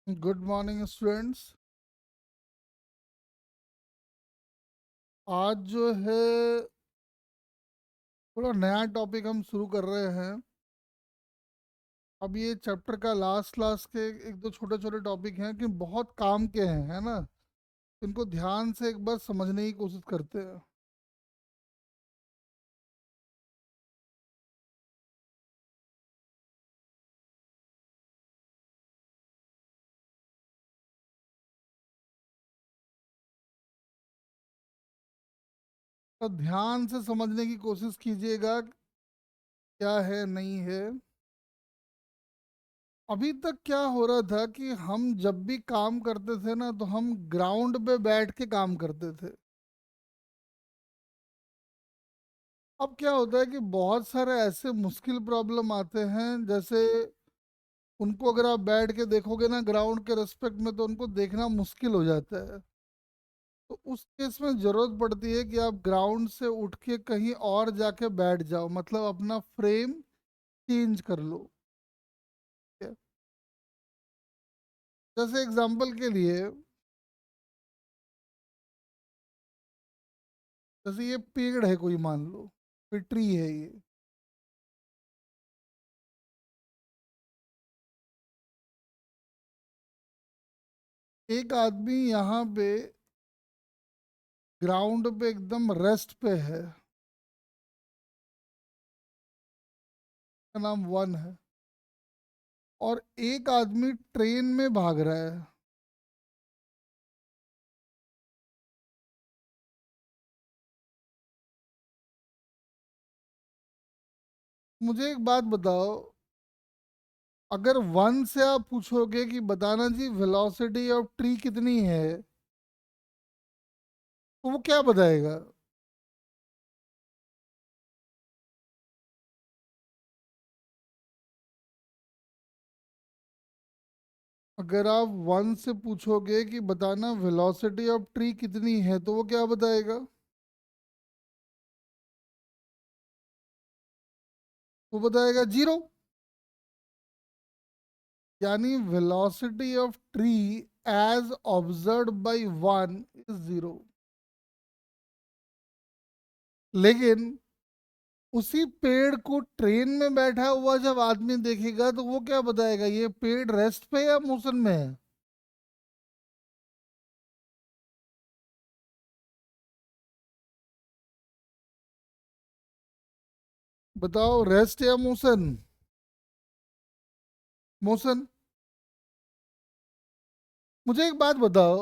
Good morning students. आज जो है थोड़ा नया टॉपिक हम शुरू कर रहे हैं। अब ये चैप्टर का लास्ट लास्ट के एक दो छोटे छोटे टॉपिक हैं कि बहुत काम के हैं, है ना। इनको ध्यान से एक बार समझने की कोशिश करते हैं। तो ध्यान से समझने की कोशिश कीजिएगा क्या है नहीं है। अभी तक क्या हो रहा था कि हम जब भी काम करते थे ना तो हम ग्राउंड पे बैठ के काम करते थे। अब क्या होता है कि बहुत सारे ऐसे मुश्किल प्रॉब्लम आते हैं, जैसे उनको अगर आप बैठ के देखोगे ना ग्राउंड के रेस्पेक्ट में तो उनको देखना मुश्किल हो जाता है। तो उस केस में जरूरत पड़ती है कि आप ग्राउंड से उठ के कहीं और जाके बैठ जाओ, मतलब अपना फ्रेम चेंज कर लो। ठीक है? जैसे एग्जांपल के लिए, जैसे ये पेड़ है, कोई मान लो कोई ट्री है ये। एक आदमी यहाँ पे ग्राउंड पे एकदम रेस्ट पे है, का नाम वन है। और एक आदमी ट्रेन में भाग रहा है। मुझे एक बात बताओ, अगर वन से आप पूछोगे कि बताना जी वेलोसिटी ऑफ ट्री कितनी है, तो वो क्या बताएगा? अगर आप वन से पूछोगे कि बताना वेलोसिटी ऑफ ट्री कितनी है, तो वो क्या बताएगा? वो बताएगा जीरो। यानी velocity of tree as observe by one is zero. लेकिन उसी पेड़ को ट्रेन में बैठा हुआ जब आदमी देखेगा तो वो क्या बताएगा, ये पेड़ रेस्ट पे या मोशन में है? बताओ, रेस्ट या मोशन? मोशन। मुझे एक बात बताओ,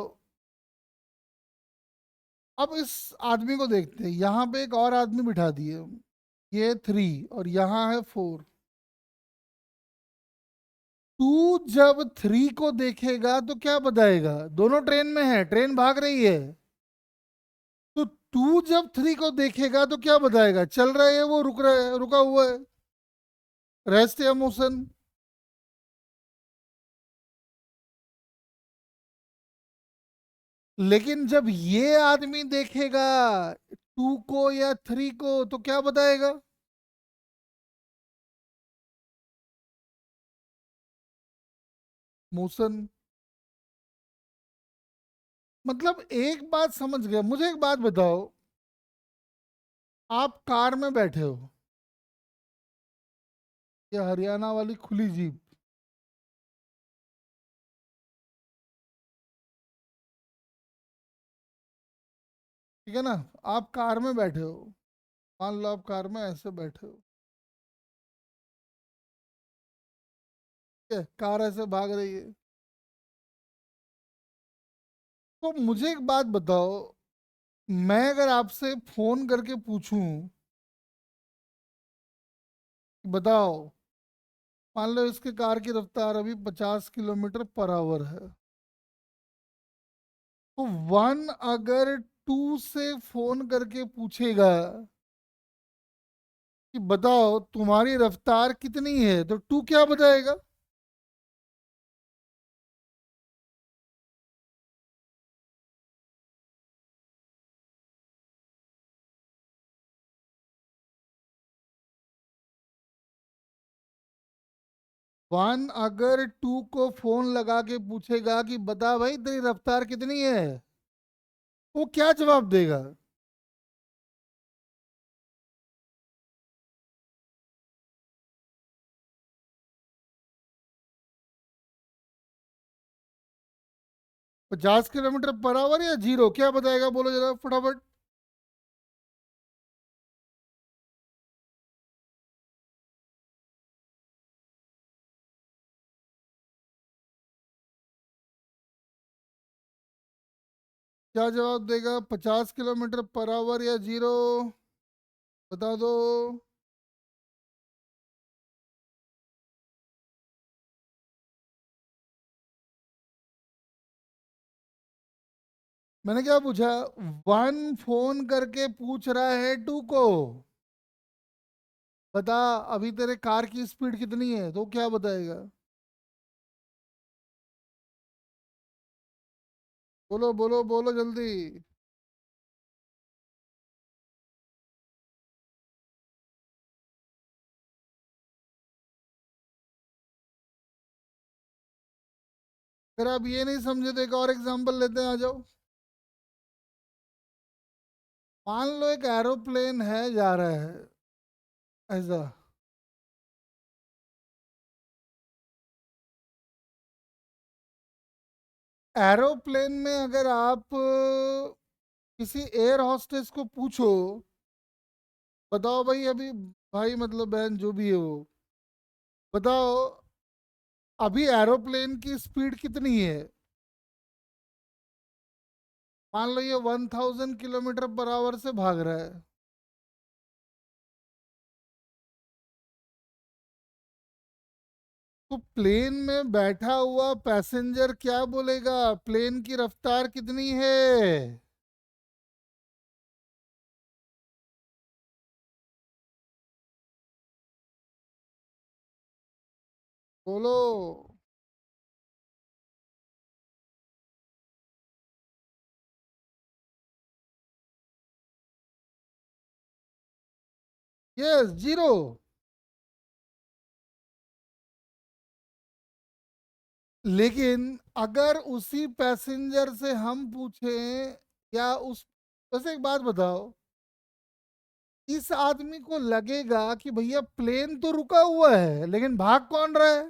अब इस आदमी को देखते हैं, यहाँ पे एक और आदमी बिठा दिए, ये थ्री और यहाँ है फोर। तू जब थ्री को देखेगा तो क्या बताएगा? दोनों ट्रेन में है, ट्रेन भाग रही है। तो तू जब थ्री को देखेगा तो क्या बताएगा? चल रहा है वो, रुक रहा है, रुका हुआ है, रेस्ट या मोशन? लेकिन जब ये आदमी देखेगा टू को या थ्री को तो क्या बताएगा? मोशन। मतलब एक बात समझ गया। मुझे एक बात बताओ, आप कार में बैठे हो, ये हरियाणा वाली खुली जीप, ठीक है ना। आप कार में बैठे हो, मान लो आप कार में ऐसे बैठे हो, ठीक है, कार ऐसे भाग रही है। तो मुझे एक बात बताओ, मैं अगर आपसे फोन करके पूछूं कि बताओ, मान लो इसके कार की रफ्तार अभी 50 किलोमीटर पर आवर है, तो वन अगर टू से फोन करके पूछेगा कि बताओ तुम्हारी रफ्तार कितनी है, तो टू क्या बताएगा? वन अगर टू को फोन लगा के पूछेगा कि बता भाई तेरी रफ्तार कितनी है, वो क्या जवाब देगा? 50 किलोमीटर पर आवर या जीरो, क्या बताएगा बोलो जरा फटाफट। 50 किलोमीटर पर आवर या जीरो? बता दो। मैंने क्या पूछा? वन फोन करके पूछ रहा है टू को, बता अभी तेरे कार की स्पीड कितनी है, तो क्या बताएगा? बोलो बोलो बोलो जल्दी। अगर आप ये नहीं समझे तो एक और एग्जांपल लेते हैं, आ जाओ। मान लो एक एरोप्लेन है, जा रहा है ऐसा। एरोप्लेन में अगर आप किसी एयर हॉस्टेस को पूछो, बताओ भाई अभी, भाई मतलब बहन जो भी है वो, बताओ अभी एरोप्लेन की स्पीड कितनी है? मान लो ये 1000 किलोमीटर पर आवर से भाग रहा है। तो प्लेन में बैठा हुआ पैसेंजर क्या बोलेगा? प्लेन की रफ्तार कितनी है? बोलो। Yes, zero. लेकिन अगर उसी पैसेंजर से हम पूछें, या उस, वैसे एक बात बताओ, इस आदमी को लगेगा कि भैया प्लेन तो रुका हुआ है लेकिन भाग कौन रहा है?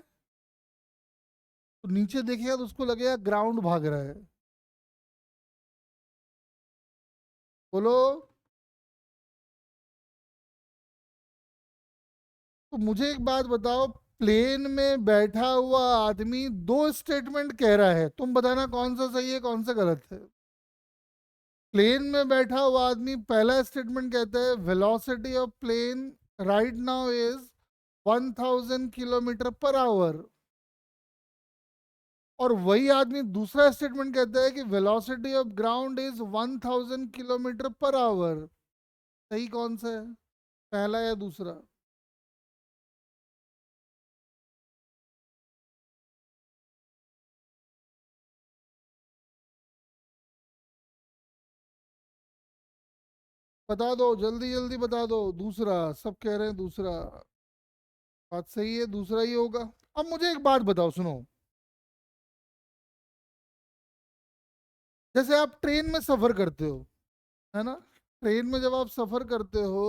तो नीचे देखेगा तो उसको लगेगा ग्राउंड भाग रहा है। बोलो। तो मुझे एक बात बताओ, प्लेन में बैठा हुआ आदमी दो स्टेटमेंट कह रहा है, तुम बताना कौन सा सही है कौन सा गलत है। प्लेन में बैठा हुआ आदमी पहला स्टेटमेंट कहता है velocity of plane right now is 1000 kilometre per hour, और वही आदमी दूसरा स्टेटमेंट कहता है कि velocity of ground is 1000 kilometre per hour. सही कौन सा है, पहला या दूसरा? बता दो जल्दी जल्दी बता दो, दूसरा। सब कह रहे हैं दूसरा। बात सही है, दूसरा ही होगा। अब मुझे एक बात बताओ, सुनो। जैसे आप ट्रेन में सफर करते हो, है ना? ट्रेन में जब आप सफर करते हो,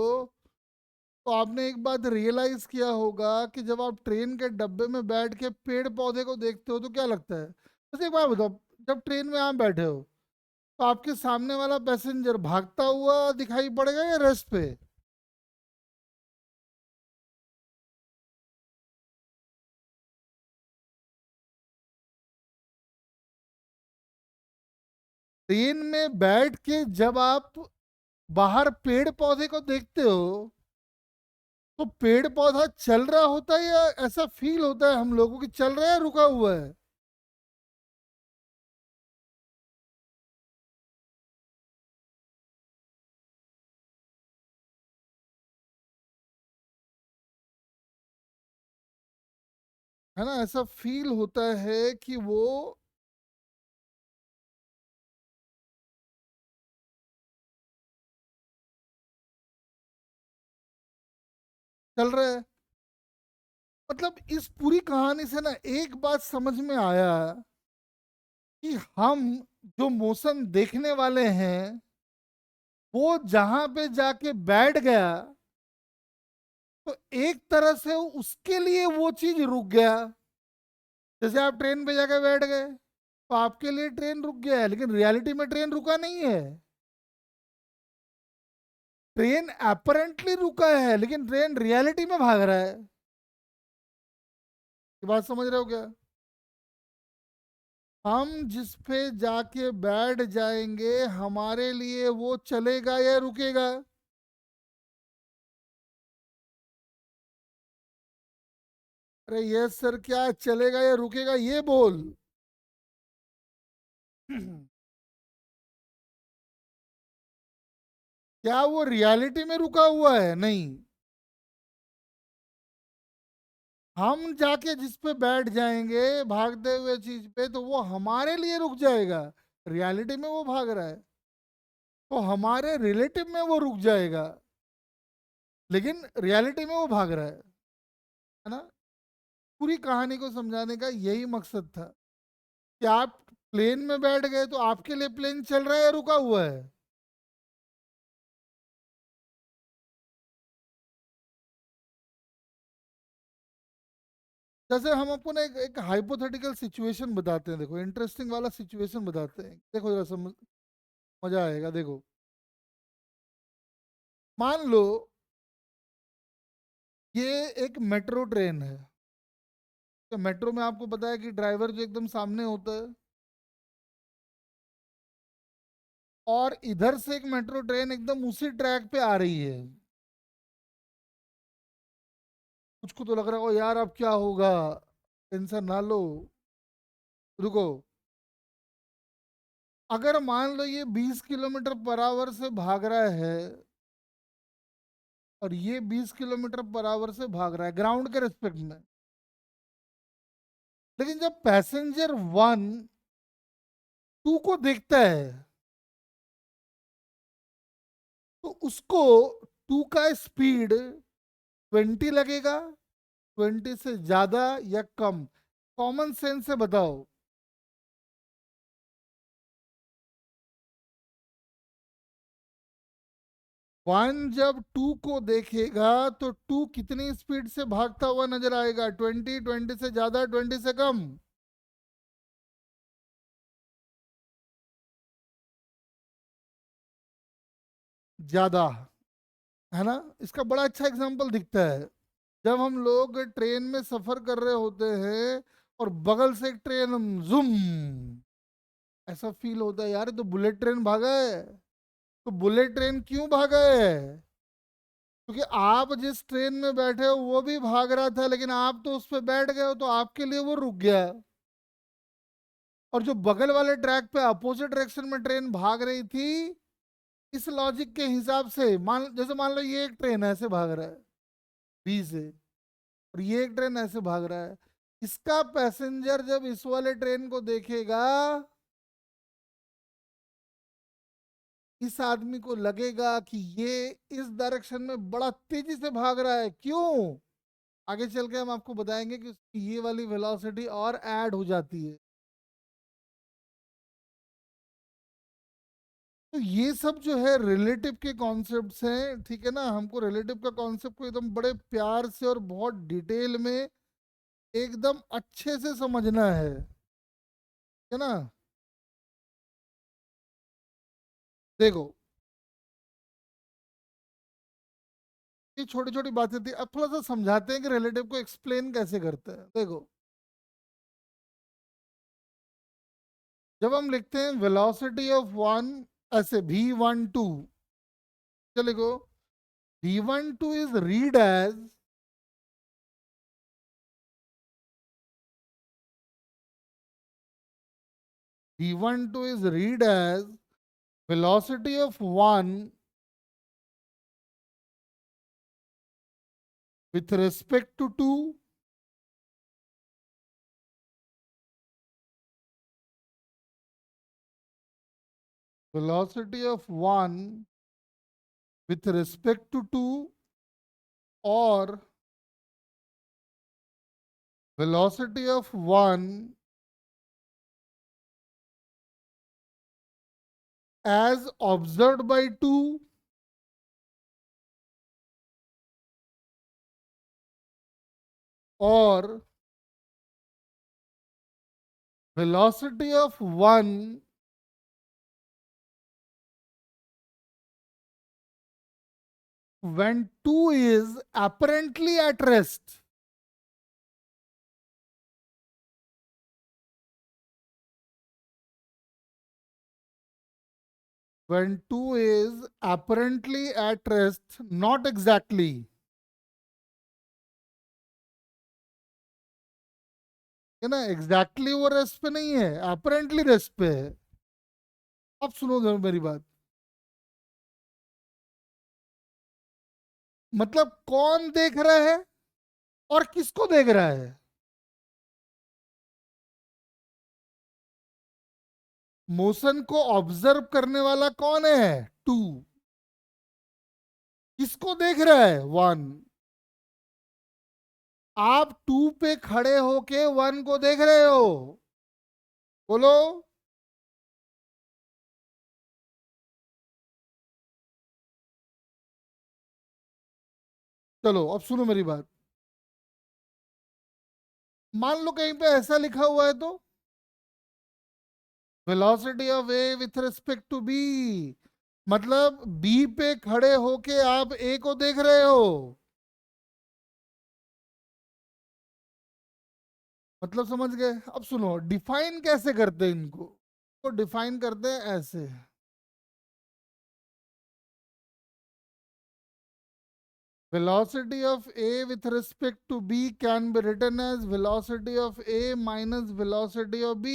तो आपने एक बात रियलाइज किया होगा कि जब आप ट्रेन के डब्बे में बैठ के पेड़ पौधे को देखते हो तो क्या लगता है? बस एक बात बताओ, जब ट्रेन में आप बैठे हो तो आपके सामने वाला पैसेंजर भागता हुआ दिखाई पड़ेगा या रेस्ट पे? ट्रेन में बैठ के जब आप बाहर पेड़ पौधे को देखते हो, तो पेड़ पौधा चल रहा होता है या ऐसा फील होता है हम लोगों की चल रहा है, रुका हुआ है? है ना, ऐसा फील होता है कि वो चल रहा है। मतलब इस पूरी कहानी से ना एक बात समझ में आया कि हम जो मोशन देखने वाले हैं वो जहां पे जाके बैठ गया तो एक तरह से उसके लिए वो चीज रुक गया। जैसे आप ट्रेन पे जाके बैठ गए तो आपके लिए ट्रेन रुक गया है, लेकिन रियलिटी में ट्रेन रुका नहीं है। ट्रेन अपरेंटली रुका है लेकिन ट्रेन रियलिटी में भाग रहा है। ये बात समझ रहे हो क्या? हम जिस पे जाके बैठ जाएंगे हमारे लिए वो चलेगा या रुकेगा? अरे यस सर, क्या चलेगा या रुकेगा ये बोल। क्या वो रियलिटी में रुका हुआ है? नहीं। हम जाके जिस पे बैठ जाएंगे भागते हुए चीज पे तो वो हमारे लिए रुक जाएगा। रियलिटी में वो भाग रहा है तो हमारे रिलेटिव में वो रुक जाएगा, लेकिन रियलिटी में वो भाग रहा है ना। पूरी कहानी को समझाने का यही मकसद था कि आप प्लेन में बैठ गए तो आपके लिए प्लेन चल रहा है या रुका हुआ है? जैसे हम आपको ना एक हाइपोथेटिकल सिचुएशन बताते हैं, देखो इंटरेस्टिंग वाला सिचुएशन बताते हैं, देखो जरा समझ, मजा आएगा। देखो, मान लो ये एक मेट्रो ट्रेन है। तो मेट्रो में आपको पता है कि ड्राइवर जो एकदम सामने होता है, और इधर से एक मेट्रो ट्रेन एकदम उसी ट्रैक पे आ रही है। कुछ को तो लग रहा हो यार अब क्या होगा, टेंशन ना लो, रुको। अगर मान लो ये 20 किलोमीटर पर आवर से भाग रहा है और ये 20 किलोमीटर पर आवर से भाग रहा है ग्राउंड के रिस्पेक्ट में, लेकिन जब पैसेंजर वन टू को देखता है तो उसको टू का स्पीड 20 लगेगा, 20 से ज्यादा या कम? कॉमन सेंस से बताओ। वन जब टू को देखेगा तो टू कितनी स्पीड से भागता हुआ नजर आएगा? 20, 20 से ज्यादा, 20 से कम? ज्यादा, है ना। इसका बड़ा अच्छा एग्जांपल दिखता है जब हम लोग ट्रेन में सफर कर रहे होते हैं और बगल से एक ट्रेन जुम, ऐसा फील होता है यार ये तो बुलेट ट्रेन भागा है। तो बुलेट ट्रेन क्यों भागा है? क्योंकि आप जिस ट्रेन में बैठे हो वो भी भाग रहा था, लेकिन आप तो उस पर बैठ गए हो तो आपके लिए वो रुक गया। और जो बगल वाले ट्रैक पे अपोजिट डायरेक्शन में ट्रेन भाग रही थी, इस लॉजिक के हिसाब से मान लो ये एक ट्रेन ऐसे भाग रहा है बी से, और ये एक ट्रेन ऐसे भाग रहा है। इसका पैसेंजर जब इस वाले ट्रेन को देखेगा, इस आदमी को लगेगा कि ये इस डायरेक्शन में बड़ा तेजी से भाग रहा है। क्यों? आगे चल के हम आपको बताएंगे कि उसकी ये वाली वेलोसिटी और ऐड हो जाती है। तो ये सब जो है रिलेटिव के कॉन्सेप्ट्स हैं, ठीक है ना। हमको रिलेटिव का कॉन्सेप्ट को एकदम बड़े प्यार से और बहुत डिटेल में एकदम अच्छे से समझना है ना। देखो, ये छोटी छोटी बातें थी, अब थोड़ा सा समझाते हैं कि रिलेटिव को एक्सप्लेन कैसे करते हैं। देखो, जब हम लिखते हैं वेलोसिटी ऑफ वन ऐसे v12, चलो लिखो v12 is read as v12 is read as velocity of one with respect to two velocity of one with respect to two, or velocity of one as observed by two, or velocity of one when two is apparently at rest. When two is apparently at rest, not exactly, है ना, exactly वो rest पे नहीं है, apparently rest पे है। अब सुनो जरा मेरी बात। मतलब कौन देख रहा है और किसको देख रहा है? मोशन को ऑब्जर्व करने वाला कौन है? टू। किसको देख रहा है? वन। आप टू पे खड़े होके वन को देख रहे हो? बोलो। चलो अब सुनो मेरी बात। मान लो कहीं पे ऐसा लिखा हुआ है तो velocity of A with respect to B, मतलब बी पे खड़े होके आप ए को देख रहे हो। मतलब समझ गए? अब सुनो डिफाइन कैसे करते हैं इनको। तो डिफाइन करते हैं ऐसे। velocity of a with respect to b can be written as velocity of a minus velocity of b।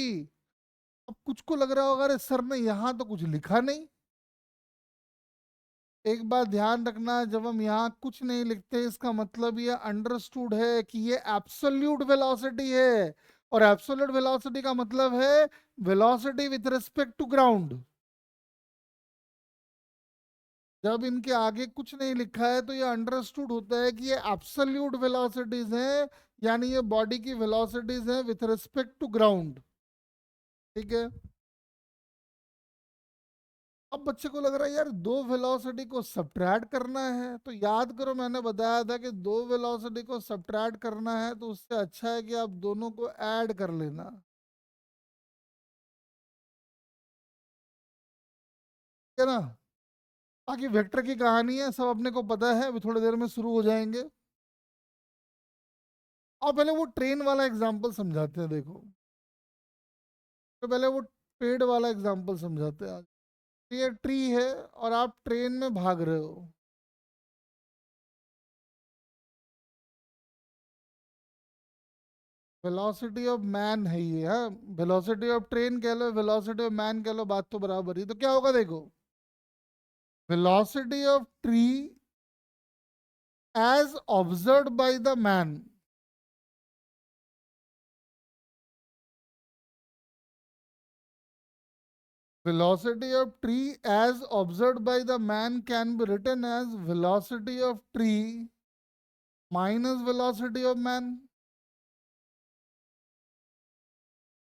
अब कुछ को लग रहा होगा अरे सर ने यहां तो कुछ लिखा नहीं। एक बात ध्यान रखना, जब हम यहाँ कुछ नहीं लिखते इसका मतलब ये अंडरस्टूड है कि ये एब्सोल्यूट वेलोसिटी है। और एब्सोल्यूट वेलोसिटी का मतलब है velocity with respect to ground. जब इनके आगे कुछ नहीं लिखा है तो ये अंडरस्टूड होता है कि ये एब्सोल्यूट वेलोसिटीज हैं, यानी ये बॉडी की वेलोसिटीज हैं विथ रिस्पेक्ट टू ग्राउंड। ठीक है। अब बच्चे को लग रहा है यार दो वेलोसिटी को सब्ट्रैक्ट करना है, तो याद करो मैंने बताया था कि दो वेलोसिटी को सब्ट्रैक्ट करना है तो उससे अच्छा है कि आप दोनों को ऐड कर लेना। ठीक है ना? बाकी वेक्टर की कहानी है, सब अपने को पता है, अभी थोड़ी देर में शुरू हो जाएंगे। और पहले वो ट्रेन वाला एग्जाम्पल समझाते हैं, देखो। तो पहले वो पेड़ वाला एग्जाम्पल समझाते हैं। ये ट्री है और आप ट्रेन में भाग रहे हो। वेलोसिटी ऑफ मैन है ये, हाँ। वेलोसिटी ऑफ ट्रेन कह लो, वेलोसिटी ऑफ मैन कह लो, बात तो बराबर ही। तो क्या होगा देखो, velocity of tree as observed by the man, velocity of tree as observed by the man can be written as velocity of tree minus velocity of man।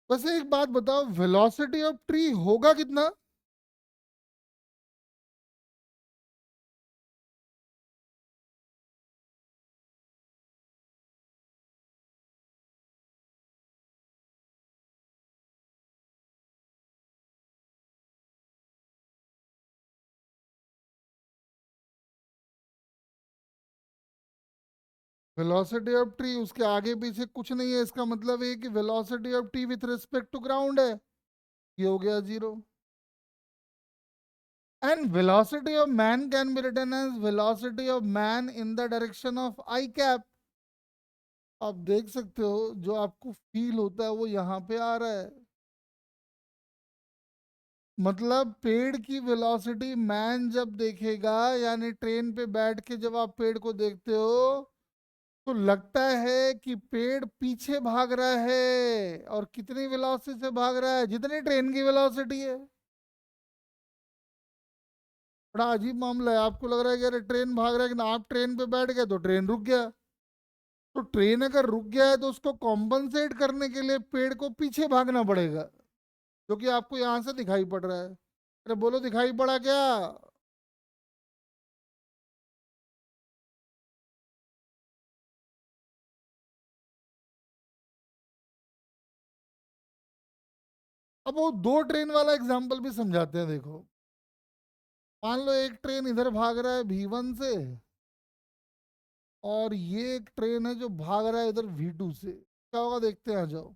वैसे एक बात बताओ, वेलोसिटी ऑफ ट्री होगा कितना? वेलोसिटी ऑफ ट्री उसके आगे पीछे कुछ नहीं है, इसका मतलब है कि velocity of T with respect to ground है, ये हो गया जीरो। And velocity of man can be written as velocity of man in the direction of I cap. आप देख सकते हो जो आपको फील होता है वो यहाँ पे आ रहा है। मतलब पेड़ की वेलोसिटी मैन जब देखेगा, यानी ट्रेन पे बैठ के जब आप पेड़ को देखते हो तो लगता है कि पेड़ पीछे भाग रहा है, और कितनी वेलोसिटी से भाग रहा है? जितनी ट्रेन की वेलोसिटी है। बड़ा अजीब मामला है, आपको लग रहा है कि अरे ट्रेन भाग रहा है, लेकिन आप ट्रेन पे बैठ गए तो ट्रेन रुक गया। तो ट्रेन अगर रुक गया है तो उसको कॉम्पनसेट करने के लिए पेड़ को पीछे भागना पड़ेगा, जो कि आपको यहां से दिखाई पड़ रहा है। अरे बोलो, दिखाई पड़ा क्या? अब वो दो ट्रेन वाला एग्जाम्पल भी समझाते हैं, देखो। मान लो एक ट्रेन इधर भाग रहा है V1 से, और ये एक ट्रेन है जो भाग रहा है इधर V2 से, क्या होगा देखते हैं, आ जाओ।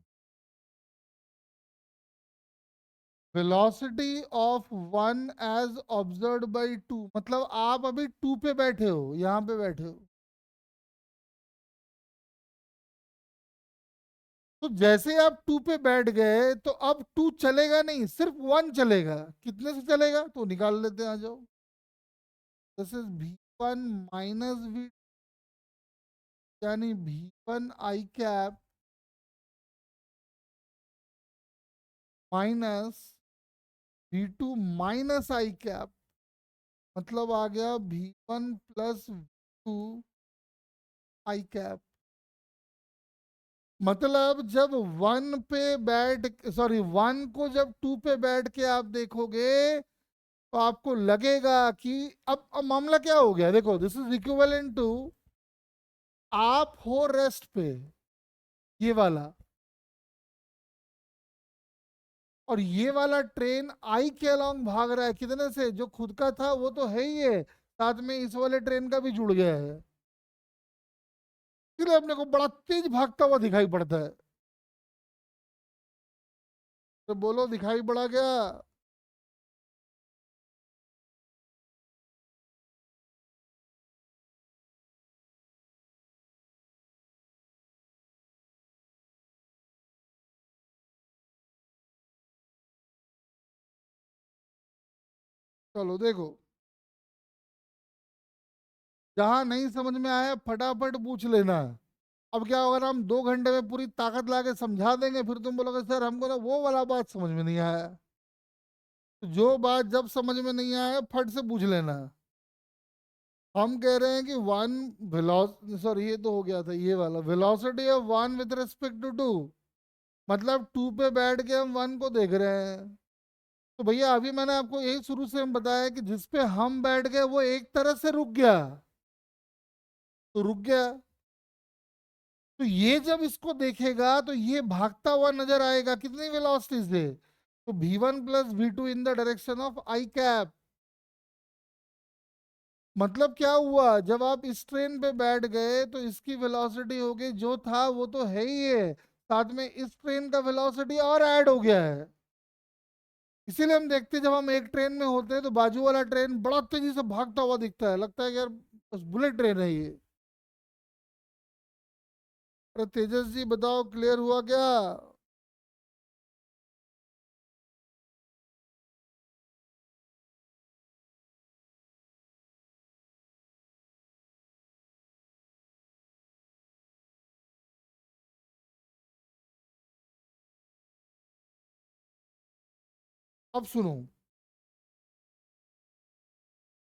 Velocity of one as observe by two, मतलब आप अभी टू पे बैठे हो, यहाँ पे बैठे हो। तो जैसे ही आप टू पे बैठ गए तो अब टू चलेगा नहीं, सिर्फ वन चलेगा। कितने से चलेगा तो निकाल लेते हैं, आ जाओ। This is V1 minus V, यानी V1 आई कैप माइनस V2 माइनस आई कैप, मतलब आ गया V1 प्लस V2 आई कैप। मतलब जब वन पे बैठ, सॉरी, वन को जब टू पे बैठ के आप देखोगे तो आपको लगेगा कि अब मामला क्या हो गया, देखो, दिस इज इक्विवेलेंट टू, आप हो रेस्ट पे, ये वाला, और ये वाला ट्रेन आई के अलोंग भाग रहा है, कितने से, जो खुद का था वो तो है ही है, साथ में इस वाले ट्रेन का भी जुड़ गया है, इसलिए अपने को बड़ा तेज भागता हुआ दिखाई पड़ता है। तो बोलो, दिखाई पड़ा क्या? चलो देखो, जहां नहीं समझ में आया फटाफट पूछ लेना। अब क्या होगा ना, हम 2 घंटे में पूरी ताकत ला के समझा देंगे, फिर तुम बोलोगे सर हमको ना वो वाला बात समझ में नहीं आया। तो जो बात जब समझ में नहीं आया फट से पूछ लेना। हम कह रहे हैं कि वन वेलोस सॉरी, ये तो हो गया था, ये वाला velocity of one with respect to two, मतलब टू पे बैठ के हम वन को देख रहे हैं। तो भैया अभी मैंने आपको यही शुरू से हम बताया कि जिस पे हम बैठ गए वो एक तरह से रुक गया, तो रुक गया। तो ये जब इसको देखेगा तो ये भागता हुआ नजर आएगा, कितनी वेलोसिटी से, तो V1 plus V2 in the direction of I cap. मतलब क्या हुआ, जब आप इस ट्रेन पे बैठ गए तो इसकी वेलोसिटी हो गई, जो था वो तो है ही है, साथ में इस ट्रेन का वेलोसिटी और ऐड हो गया है। इसीलिए हम देखते हैं जब हम एक ट्रेन में होते हैं तो बाजू वाला ट्रेन बड़ा तेजी से भागता हुआ दिखता है, लगता है कि यार बस बुलेट ट्रेन है ये। अरे तेजस जी बताओ, क्लियर हुआ क्या? अब सुनो,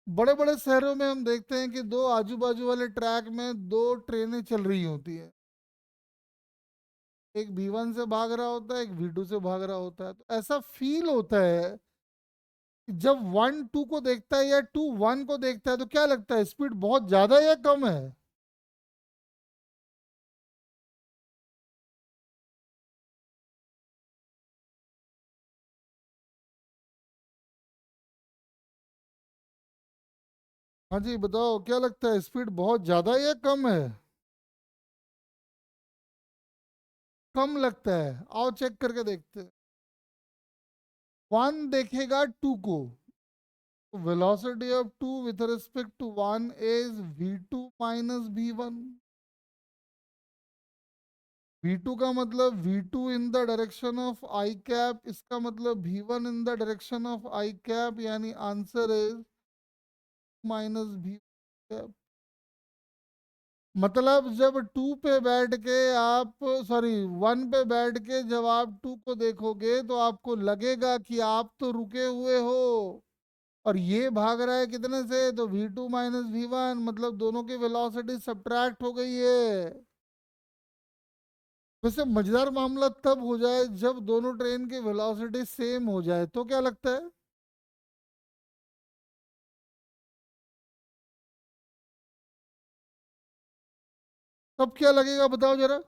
बड़े बड़े शहरों में हम देखते हैं कि दो आजू बाजू वाले ट्रैक में दो ट्रेनें चल रही होती है, एक V1 से भाग रहा होता है, एक V2 से भाग रहा होता है। तो ऐसा फील होता है कि जब वन टू को देखता है या टू वन को देखता है तो क्या लगता है, स्पीड बहुत ज्यादा है या कम है? हाँ जी बताओ, क्या लगता है, स्पीड बहुत ज्यादा है या कम है? कम लगता है, आओ चेक करके देखते हैं। वन देखेगा टू को, velocity of two with respect to one is V2 minus V1। V2 का मतलब V2 in the direction of I cap, इसका मतलब V1 in the direction of I cap, यानी answer is minus V cap. मतलब जब to पे बैठ के आप, सॉरी, वन पे बैठ के जब आप टू को देखोगे तो आपको लगेगा कि आप तो रुके हुए हो, और ये भाग रहा है कितने से, तो V2 माइनस V1, मतलब दोनों की वेलोसिटी सब्ट्रैक्ट हो गई है। वैसे मजेदार मामला तब हो जाए जब दोनों ट्रेन की वेलोसिटी सेम हो जाए, तो क्या लगता है? तब क्या लगेगा बताओ जरा।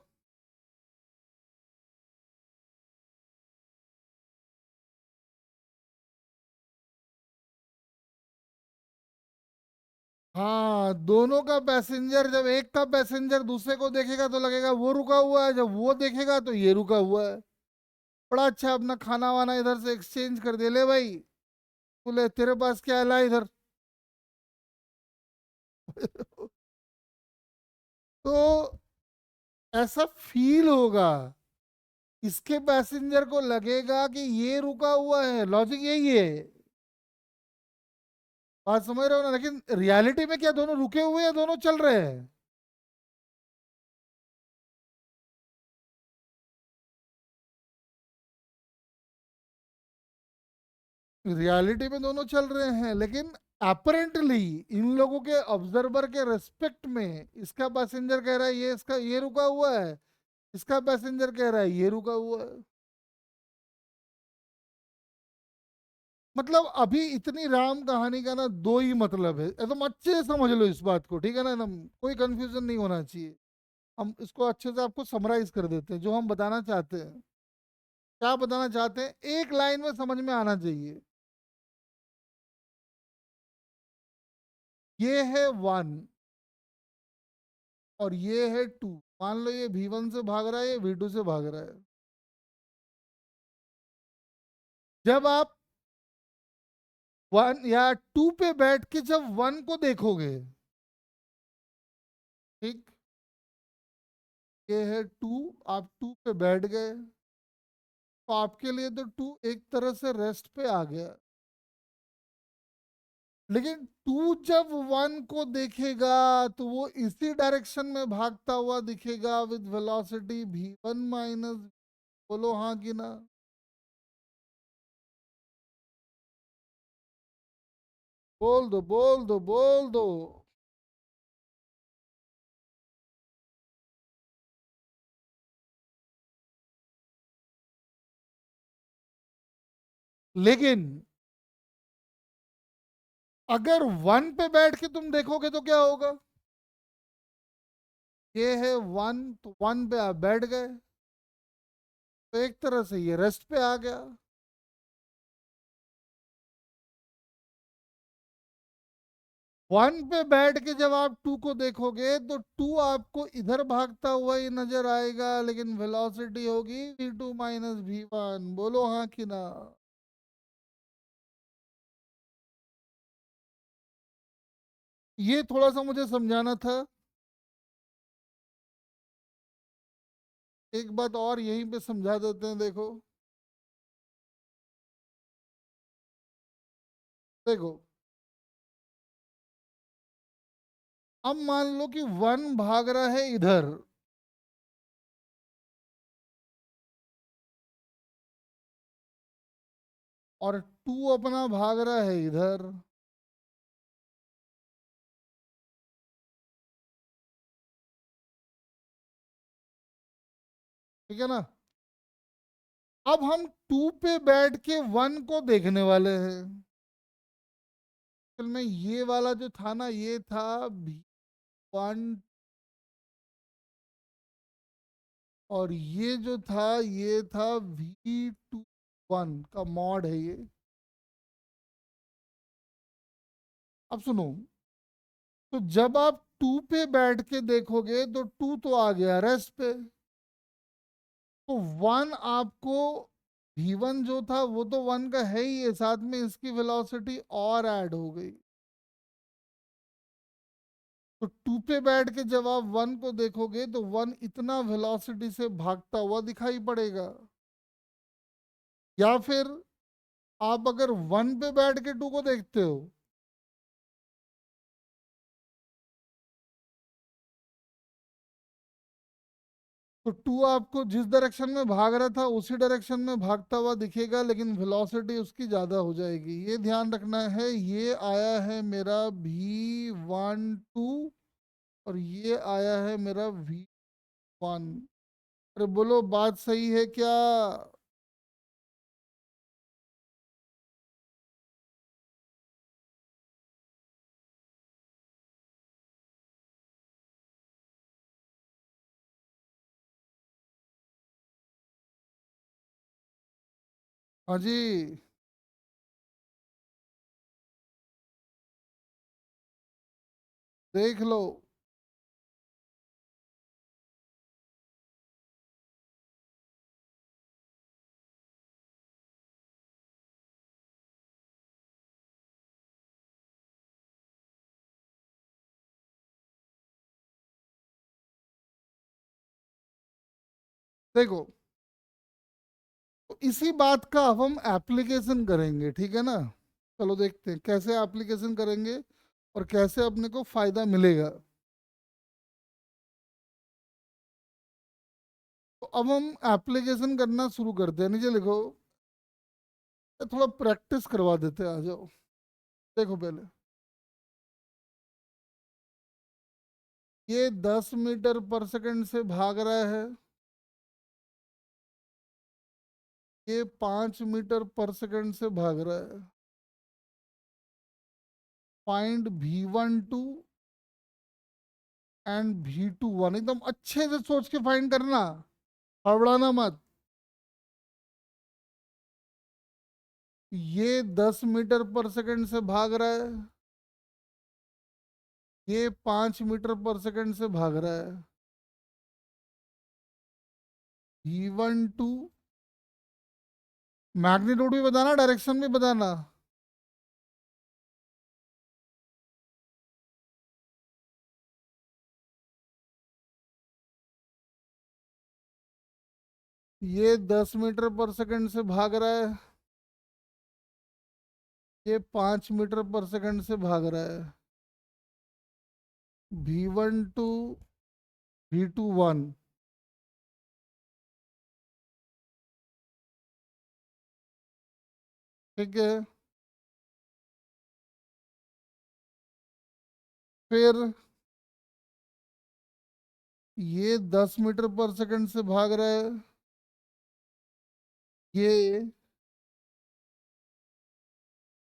हाँ, दोनों का पैसेंजर, जब एक का पैसेंजर दूसरे को देखेगा तो लगेगा वो रुका हुआ है, जब वो देखेगा तो ये रुका हुआ है। बड़ा अच्छा, अपना खाना वाना इधर से एक्सचेंज कर दे, ले भाई। बोले तेरे पास क्या है, ला इधर। तो ऐसा फील होगा, इसके पैसेंजर को लगेगा कि ये रुका हुआ है, लॉजिक यही है। बात समझ रहे हो ना? लेकिन रियलिटी में क्या दोनों रुके हुए हैं, दोनों चल रहे हैं? रियलिटी में दोनों चल रहे हैं, लेकिन अपरेंटली इन लोगों के ऑब्जर्वर के रेस्पेक्ट में इसका पैसेंजर कह रहा है ये इसका ये रुका हुआ है, इसका पैसेंजर कह रहा है ये रुका हुआ है। मतलब अभी इतनी राम कहानी का ना दो ही मतलब है, एकदम अच्छे से समझ लो इस बात को, ठीक है ना? एकदम कोई कंफ्यूजन नहीं होना चाहिए। हम इसको अच्छे से आपको समराइज कर देते हैं, जो हम बताना चाहते हैं। क्या बताना चाहते हैं, एक लाइन में समझ में आना चाहिए। ये है वन और ये है टू। मान लो ये V1 से भाग रहा है, ये V2 से भाग रहा है। जब आप वन या टू पे बैठ के जब वन को देखोगे, ठीक, ये है टू, आप टू पे बैठ गए, तो आपके लिए तो टू एक तरह से रेस्ट पे आ गया। लेकिन टू जब वन को देखेगा तो वो इसी डायरेक्शन में भागता हुआ दिखेगा विद वेलोसिटी V1 माइनस। बोलो हाँ कि ना? बोल दो, बोल दो, बोल दो। लेकिन अगर वन पे बैठ के तुम देखोगे तो क्या होगा? ये है वन, तो वन पे आप बैठ गए, तो एक तरह से ये रेस्ट पे आ गया। वन पे बैठ के जब आप टू को देखोगे तो टू आपको इधर भागता हुआ ही नजर आएगा, लेकिन वेलोसिटी होगी V2 माइनस V1। बोलो हाँ कि ना? ये थोड़ा सा मुझे समझाना था। एक बात और यहीं पे समझा देते हैं, देखो। देखो, अब मान लो कि वन भाग रहा है इधर, और टू अपना भाग रहा है इधर, ठीक है ना? अब हम टू पे बैठ के वन को देखने वाले हैं। असल में ये वाला जो था ना, ये था V1, और ये जो था ये था V2 1 का मॉड है ये। अब सुनो, तो जब आप टू पे बैठ के देखोगे तो टू तो आ गया रेस्ट पे, तो वन आपको, V1 जो था वो तो वन का है ही है, साथ में इसकी वेलोसिटी और ऐड हो गई। तो टू पे बैठ के जब आप वन को देखोगे तो वन इतना वेलोसिटी से भागता हुआ दिखाई पड़ेगा। या फिर आप अगर वन पे बैठ के टू को देखते हो, तो टू आपको जिस डायरेक्शन में भाग रहा था उसी डायरेक्शन में भागता हुआ दिखेगा, लेकिन वेलोसिटी उसकी ज्यादा हो जाएगी। ये ध्यान रखना है। ये आया है मेरा V12, और ये आया है मेरा V1। अरे बोलो, बात सही है क्या? हाँ जी। देख लो। देखो, तो इसी बात का अब हम एप्लीकेशन करेंगे, ठीक है ना? चलो देखते हैं कैसे एप्लीकेशन करेंगे और कैसे अपने को फायदा मिलेगा। तो अब हम एप्लीकेशन करना शुरू करते हैं। नीचे लिखो। ये थोड़ा प्रैक्टिस करवा देते हैं, आ जाओ। देखो पहले, ये 10 मीटर पर सेकंड से भाग रहा है। ये 5 मीटर पर सेकंड से भाग रहा है। Find V12 and V21। एकदम अच्छे से सोच के फाइंड करना, हड़बड़ाना मत। ये 10 मीटर पर सेकंड से भाग रहा है। ये 5 मीटर पर सेकंड से भाग रहा है। V12, मैग्नीट्यूड भी बताना, डायरेक्शन भी बताना। ये 10 मीटर पर सेकंड से भाग रहा है। ये 5 मीटर पर सेकंड से भाग रहा है। V12, V21। ठीक है। फिर ये 10 मीटर पर सेकंड से भाग रहा है। ये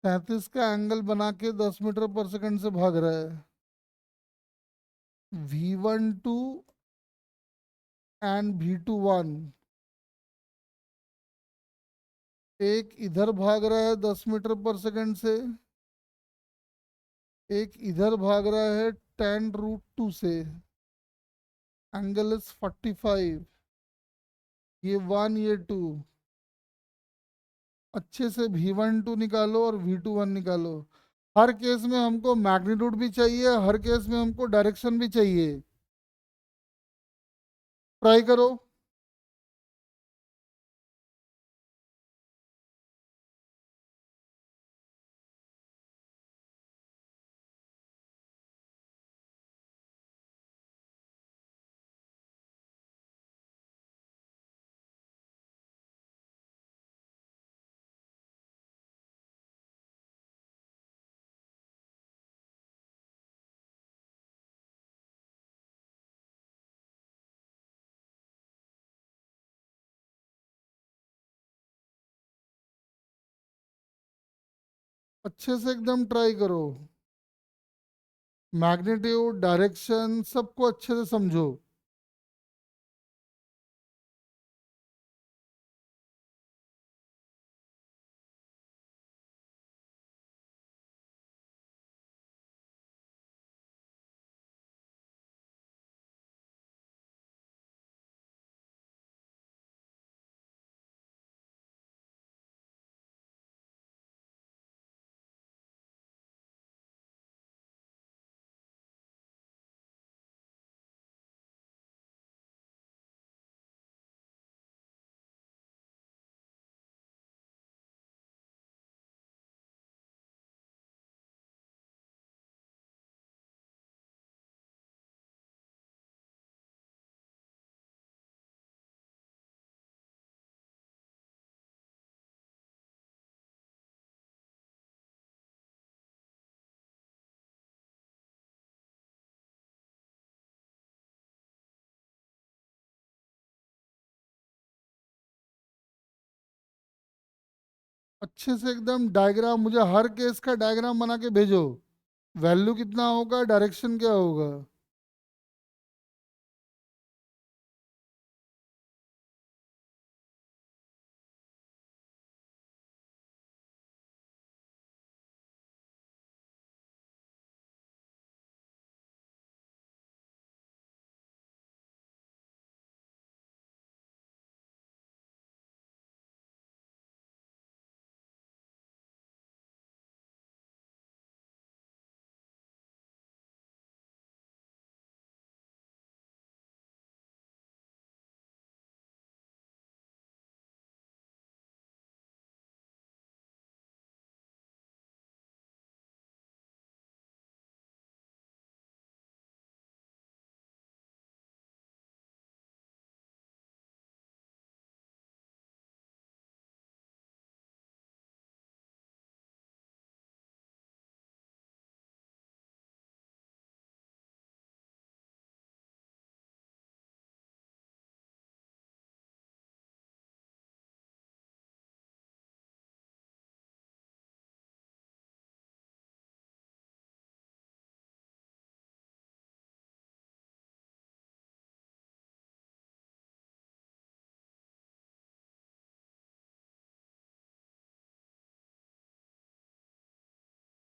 37 का एंगल बना के 10 मीटर पर सेकंड से भाग रहा है। V12 and V21। एक इधर भाग रहा है 10 मीटर पर सेकंड से। एक इधर भाग रहा है 10√2 से। Angle is 45। ये 1, ये 2। अच्छे से V12 निकालो और V21 निकालो। हर केस में हमको मैग्नीट्यूड भी चाहिए, हर केस में हमको डायरेक्शन भी चाहिए। ट्राई करो। अच्छे से एकदम ट्राई करो। मैग्नीट्यूड, डायरेक्शन सबको अच्छे से समझो। अच्छे से एकदम डायग्राम, मुझे हर केस का डायग्राम बना के भेजो। वैल्यू कितना होगा, डायरेक्शन क्या होगा।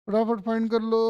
फटाफट फाइंड कर लो।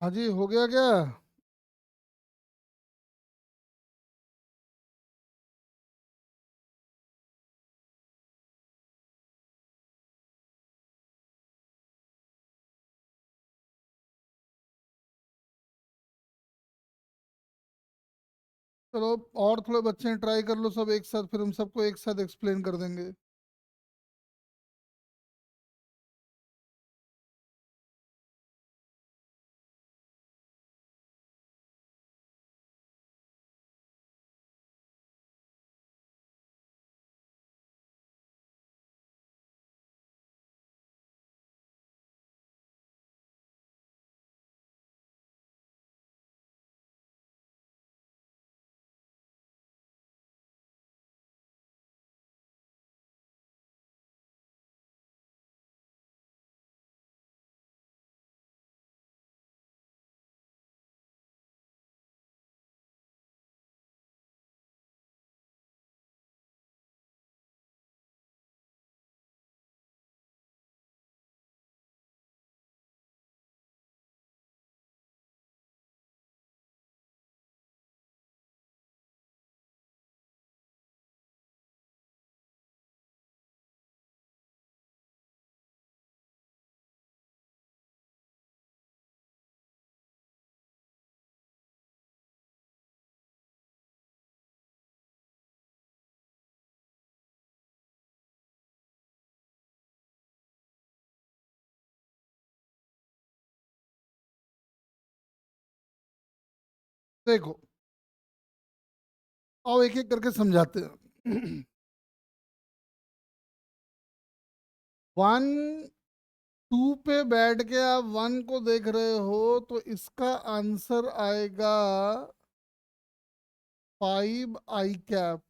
हाँ जी, हो गया क्या? चलो, और थोड़े बच्चे ट्राई कर लो सब एक साथ, फिर हम सबको एक साथ एक्सप्लेन कर देंगे। देखो, आओ एक एक करके समझाते हैं। वन, टू पे बैठ के आप वन को देख रहे हो, तो इसका आंसर आएगा 5 i कैप।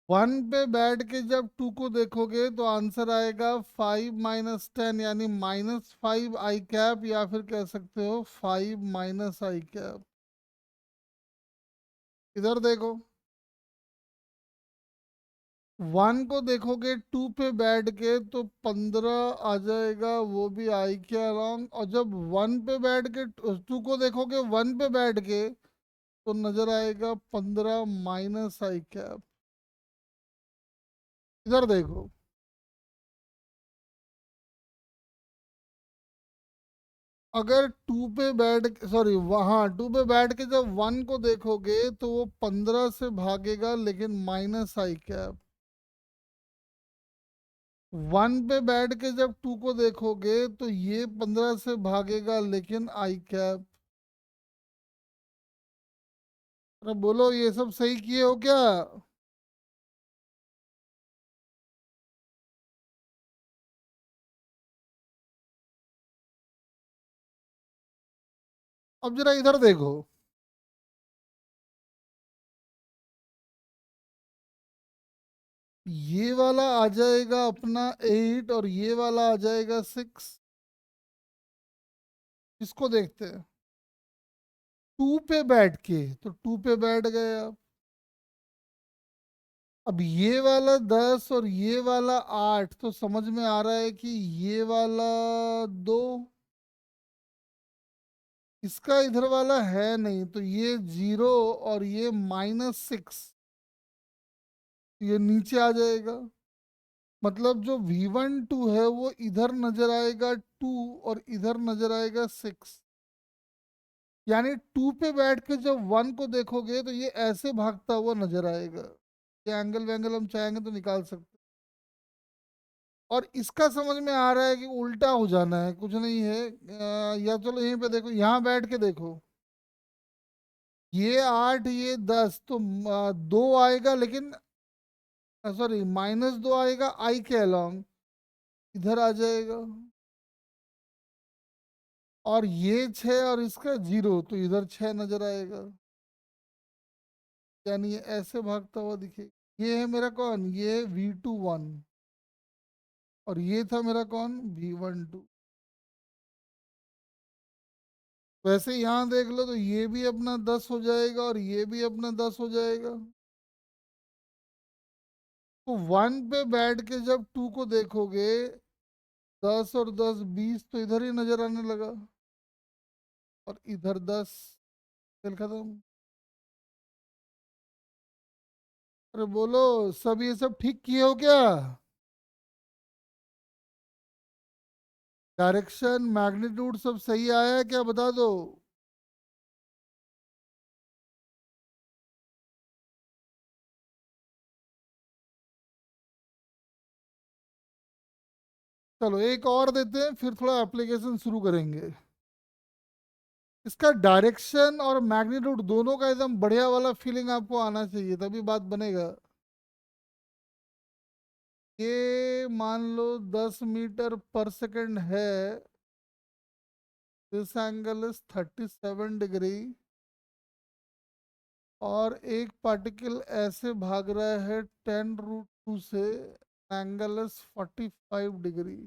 वन पे बैठ के जब टू को देखोगे तो आंसर आएगा 5 - 10, यानी -5 i कैप, या फिर कह सकते हो 5 - i कैप। इधर देखो, वन को देखोगे टू पे बैठ के तो 15 आ जाएगा, वो भी आई के अलोंग। और जब वन पे बैठ के टू को देखोगे वन पे बैठ के, तो नजर आएगा 15 - i कैप। इधर देखो, अगर टू पे बैठ, सॉरी वहाँ टू पे बैठ के जब वन को देखोगे तो वो 15 से भागेगा, लेकिन -i कैप। वन पे बैठ के जब टू को देखोगे तो ये 15 से भागेगा, लेकिन i कैप। अरे बोलो, ये सब सही किए हो क्या? अब जरा इधर देखो, ये वाला आ जाएगा अपना 8, और ये वाला आ जाएगा 6। इसको देखते हैं। टू पे बैठ के, तो टू पे बैठ गए आप। अब ये वाला 10 और ये वाला 8, तो समझ में आ रहा है कि ये वाला 2, इसका इधर वाला है नहीं, तो ये 0 और ये -6, ये नीचे आ जाएगा। मतलब जो V12 है वो इधर नजर आएगा 2, और इधर नजर आएगा 6। यानी टू पे बैठ के जब वन को देखोगे तो ये ऐसे भागता हुआ नजर आएगा। ये एंगल वैंगल हम चाहेंगे तो निकाल सकते। और इसका समझ में आ रहा है कि उल्टा हो जाना है, कुछ नहीं है। या चलो यहीं पे देखो, यहाँ बैठ के देखो, ये 8 ये 10, तो 2 आएगा, लेकिन सॉरी -2 आएगा आई के अलोंग, इधर आ जाएगा। और ये 6 और इसका 0, तो इधर 6 नजर आएगा। यानी ये ऐसे भागता हुआ दिखेगा। ये है मेरा कौन, ये V21, और ये था मेरा कौन, V12। वैसे यहाँ देख लो, तो ये भी अपना 10 हो जाएगा, और ये भी अपना 10 हो जाएगा। तो वन पे बैठ के जब टू को देखोगे 10 और 10 20, तो इधर ही नजर आने लगा। और इधर 10। खेल खत्म। अरे बोलो, सब ये सब ठीक किए हो क्या? डायरेक्शन मैग्नीट्यूड सब सही आया है क्या, बता दो। चलो एक और देते हैं, फिर थोड़ा एप्लीकेशन शुरू करेंगे। इसका डायरेक्शन और मैग्नीट्यूड दोनों का एकदम बढ़िया वाला फीलिंग आपको आना चाहिए, तभी बात बनेगा। ये मान लो 10 मीटर पर सेकंड है। This angle is 37 degree. और एक पार्टिकल ऐसे भाग रहा है 10√2 से। Angle is 45 degree.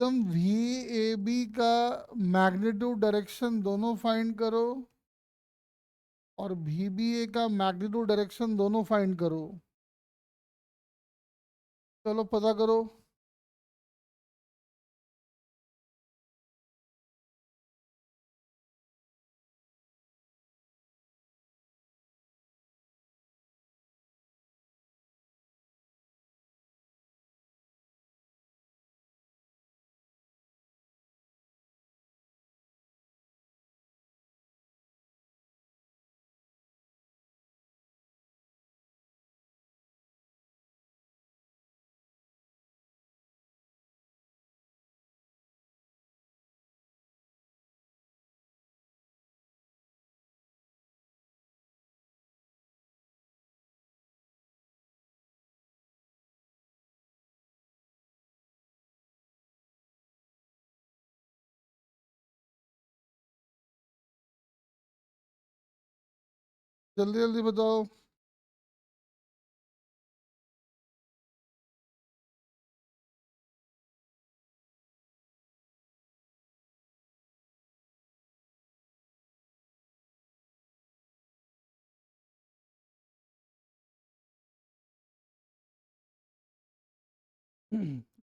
तुम वी ए बी का मैग्नीट्यूड डायरेक्शन दोनों फाइंड करो, और वी बी ए का मैग्नीट्यूड डायरेक्शन दोनों फाइंड करो। चलो पता करो। जल्दी जल्दी बताओ।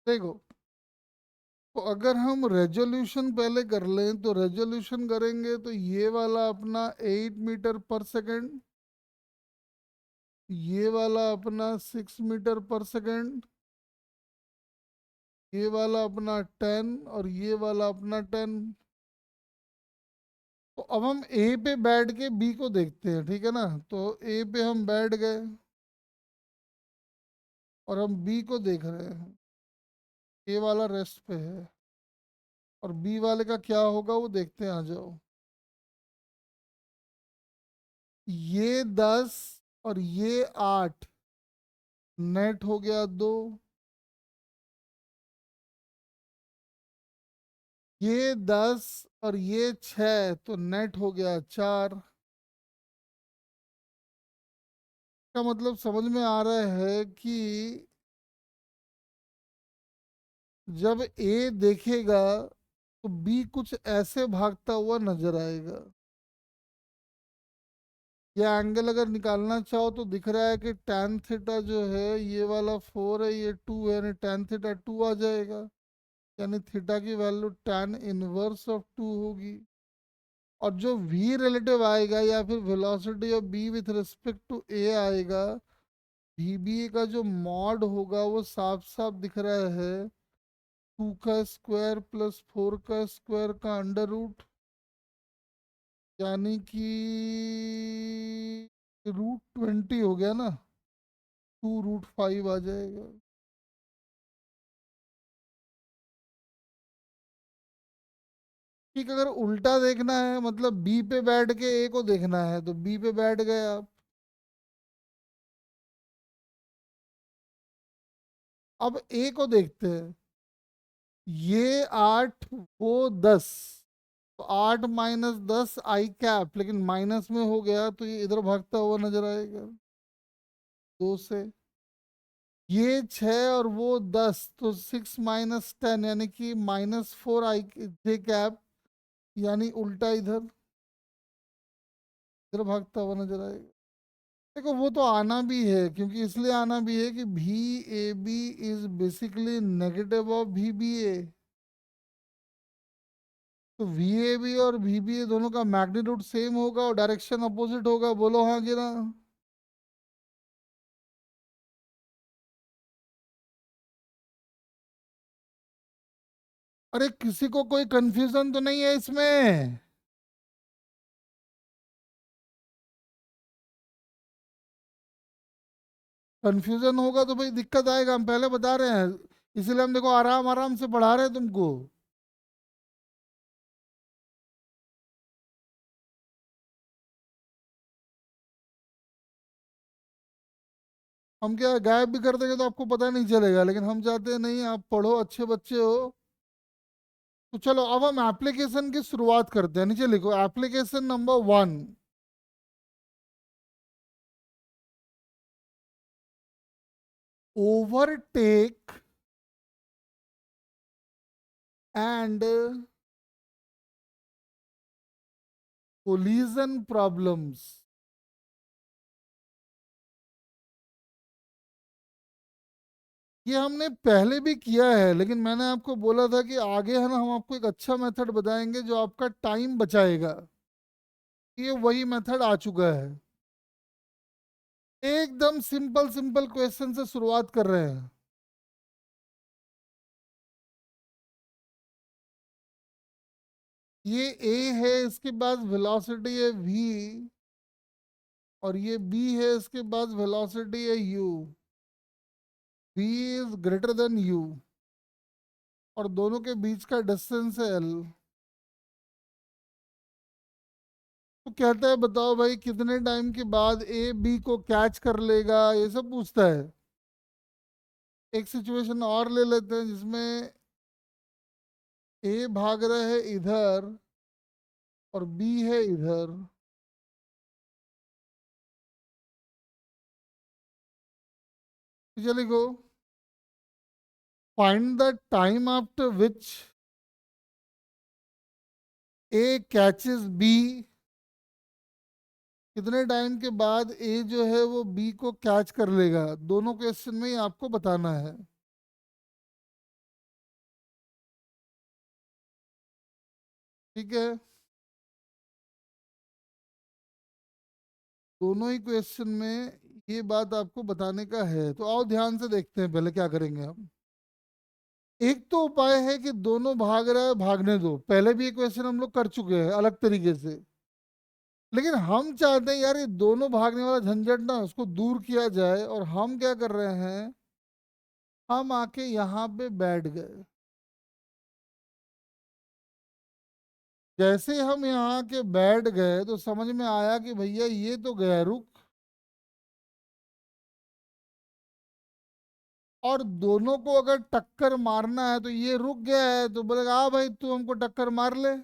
देखो, तो अगर हम रेजोल्यूशन पहले कर लें, तो रेजोल्यूशन करेंगे तो ये वाला अपना 8 मीटर पर सेकेंड, ये वाला अपना 6 मीटर पर सेकेंड, ये वाला अपना 10, और ये वाला अपना 10। तो अब हम ए पे बैठ के बी को देखते हैं, ठीक है ना। तो ए पे हम बैठ गए, और हम बी को देख रहे हैं। ए वाला रेस्ट पे है, और बी वाले का क्या होगा वो देखते हैं, आ जाओ। ये 10 और ये 8, नेट हो गया 2। ये 10 और ये 6, तो नेट हो गया 4। का मतलब समझ में आ रहा है कि जब ए देखेगा तो बी कुछ ऐसे भागता हुआ नजर आएगा। ये एंगल अगर निकालना चाहो तो दिख रहा है कि tan थीटा जो है, ये वाला 4 है, ये 2 है, यानी tan थीटा 2 आ जाएगा। यानी थीटा की वैल्यू tan इनवर्स ऑफ 2 होगी। और जो v रिलेटिव आएगा, या फिर velocity of b with respect to a आएगा, vba का जो मॉड होगा वो साफ साफ दिख रहा है। 2 का स्क्वायर प्लस 4 का स्क्वायर का अंडर रूट, यानी कि √20 हो गया ना। 2√5 आ जाएगा। ठीक, अगर उल्टा देखना है, मतलब बी पे बैठ के ए को देखना है, तो बी पे बैठ गए आप। अब ए को देखते हैं। ये 8, वो 10, तो 8 - 10 I कैप, लेकिन माइनस में हो गया तो ये इधर भागता हुआ नजर आएगा 2 से। ये 6 और वो 10, तो 6 - 10, यानी कि -4 I J कैप, यानी उल्टा इधर इधर भागता हुआ नजर आएगा। देखो वो तो आना भी है, क्योंकि इसलिए आना भी है कि V A B is basically negative of V B A. तो वी ए बी और वी बी ए दोनों का मैग्नीट्यूड सेम होगा और डायरेक्शन अपोजिट होगा। बोलो हाँ कि ना। अरे किसी को कोई कंफ्यूजन तो नहीं है इसमें? कंफ्यूजन होगा तो भाई दिक्कत आएगा, हम पहले बता रहे हैं। इसीलिए हम देखो आराम आराम से पढ़ा रहे हैं तुमको। हम क्या गायब भी कर देंगे तो आपको पता नहीं चलेगा, लेकिन हम चाहते हैं नहीं, आप पढ़ो, अच्छे बच्चे हो। तो चलो अब हम एप्लीकेशन की शुरुआत करते हैं। नीचे लिखो application number 1। Overtake and collision problems. ये हमने पहले भी किया है, लेकिन मैंने आपको बोला था कि आगे है ना हम आपको एक अच्छा मेथड बताएंगे जो आपका टाइम बचाएगा। ये वही मेथड आ चुका है। एकदम सिंपल सिंपल क्वेश्चन से शुरुआत कर रहे हैं। ये ए है, इसके बाद वेलोसिटी है v, और ये b है, इसके बाद वेलोसिटी है u। v is greater than u, और दोनों के बीच का डिस्टेंस है l। तो कहता है बताओ भाई कितने टाइम के बाद ए बी को कैच कर लेगा, ये सब पूछता है। एक सिचुएशन और ले लेते हैं जिसमें ए भाग रहा है इधर और बी है इधर। चलिए go, find the time after which A catches B. कितने टाइम के बाद ए जो है वो बी को कैच कर लेगा, दोनों क्वेश्चन में ही आपको बताना है। ठीक है, दोनों ही क्वेश्चन में ये बात आपको बताने का है। तो आओ ध्यान से देखते हैं पहले क्या करेंगे हम। एक तो उपाय है कि दोनों भाग रहा है, भागने दो। पहले भी ये क्वेश्चन हम लोग कर चुके हैं अलग तरीके से, लेकिन हम चाहते हैं यार ये दोनों भागने वाला झंझट ना उसको दूर किया जाए। और हम क्या कर रहे हैं, हम आके यहाँ पे बैठ गए। जैसे हम यहाँ के बैठ गए तो समझ में आया कि भैया ये तो गया रुक, और दोनों को अगर टक्कर मारना है तो ये रुक गया है, तो बोलेगा हाँ भाई तू हमको टक्कर मार ले।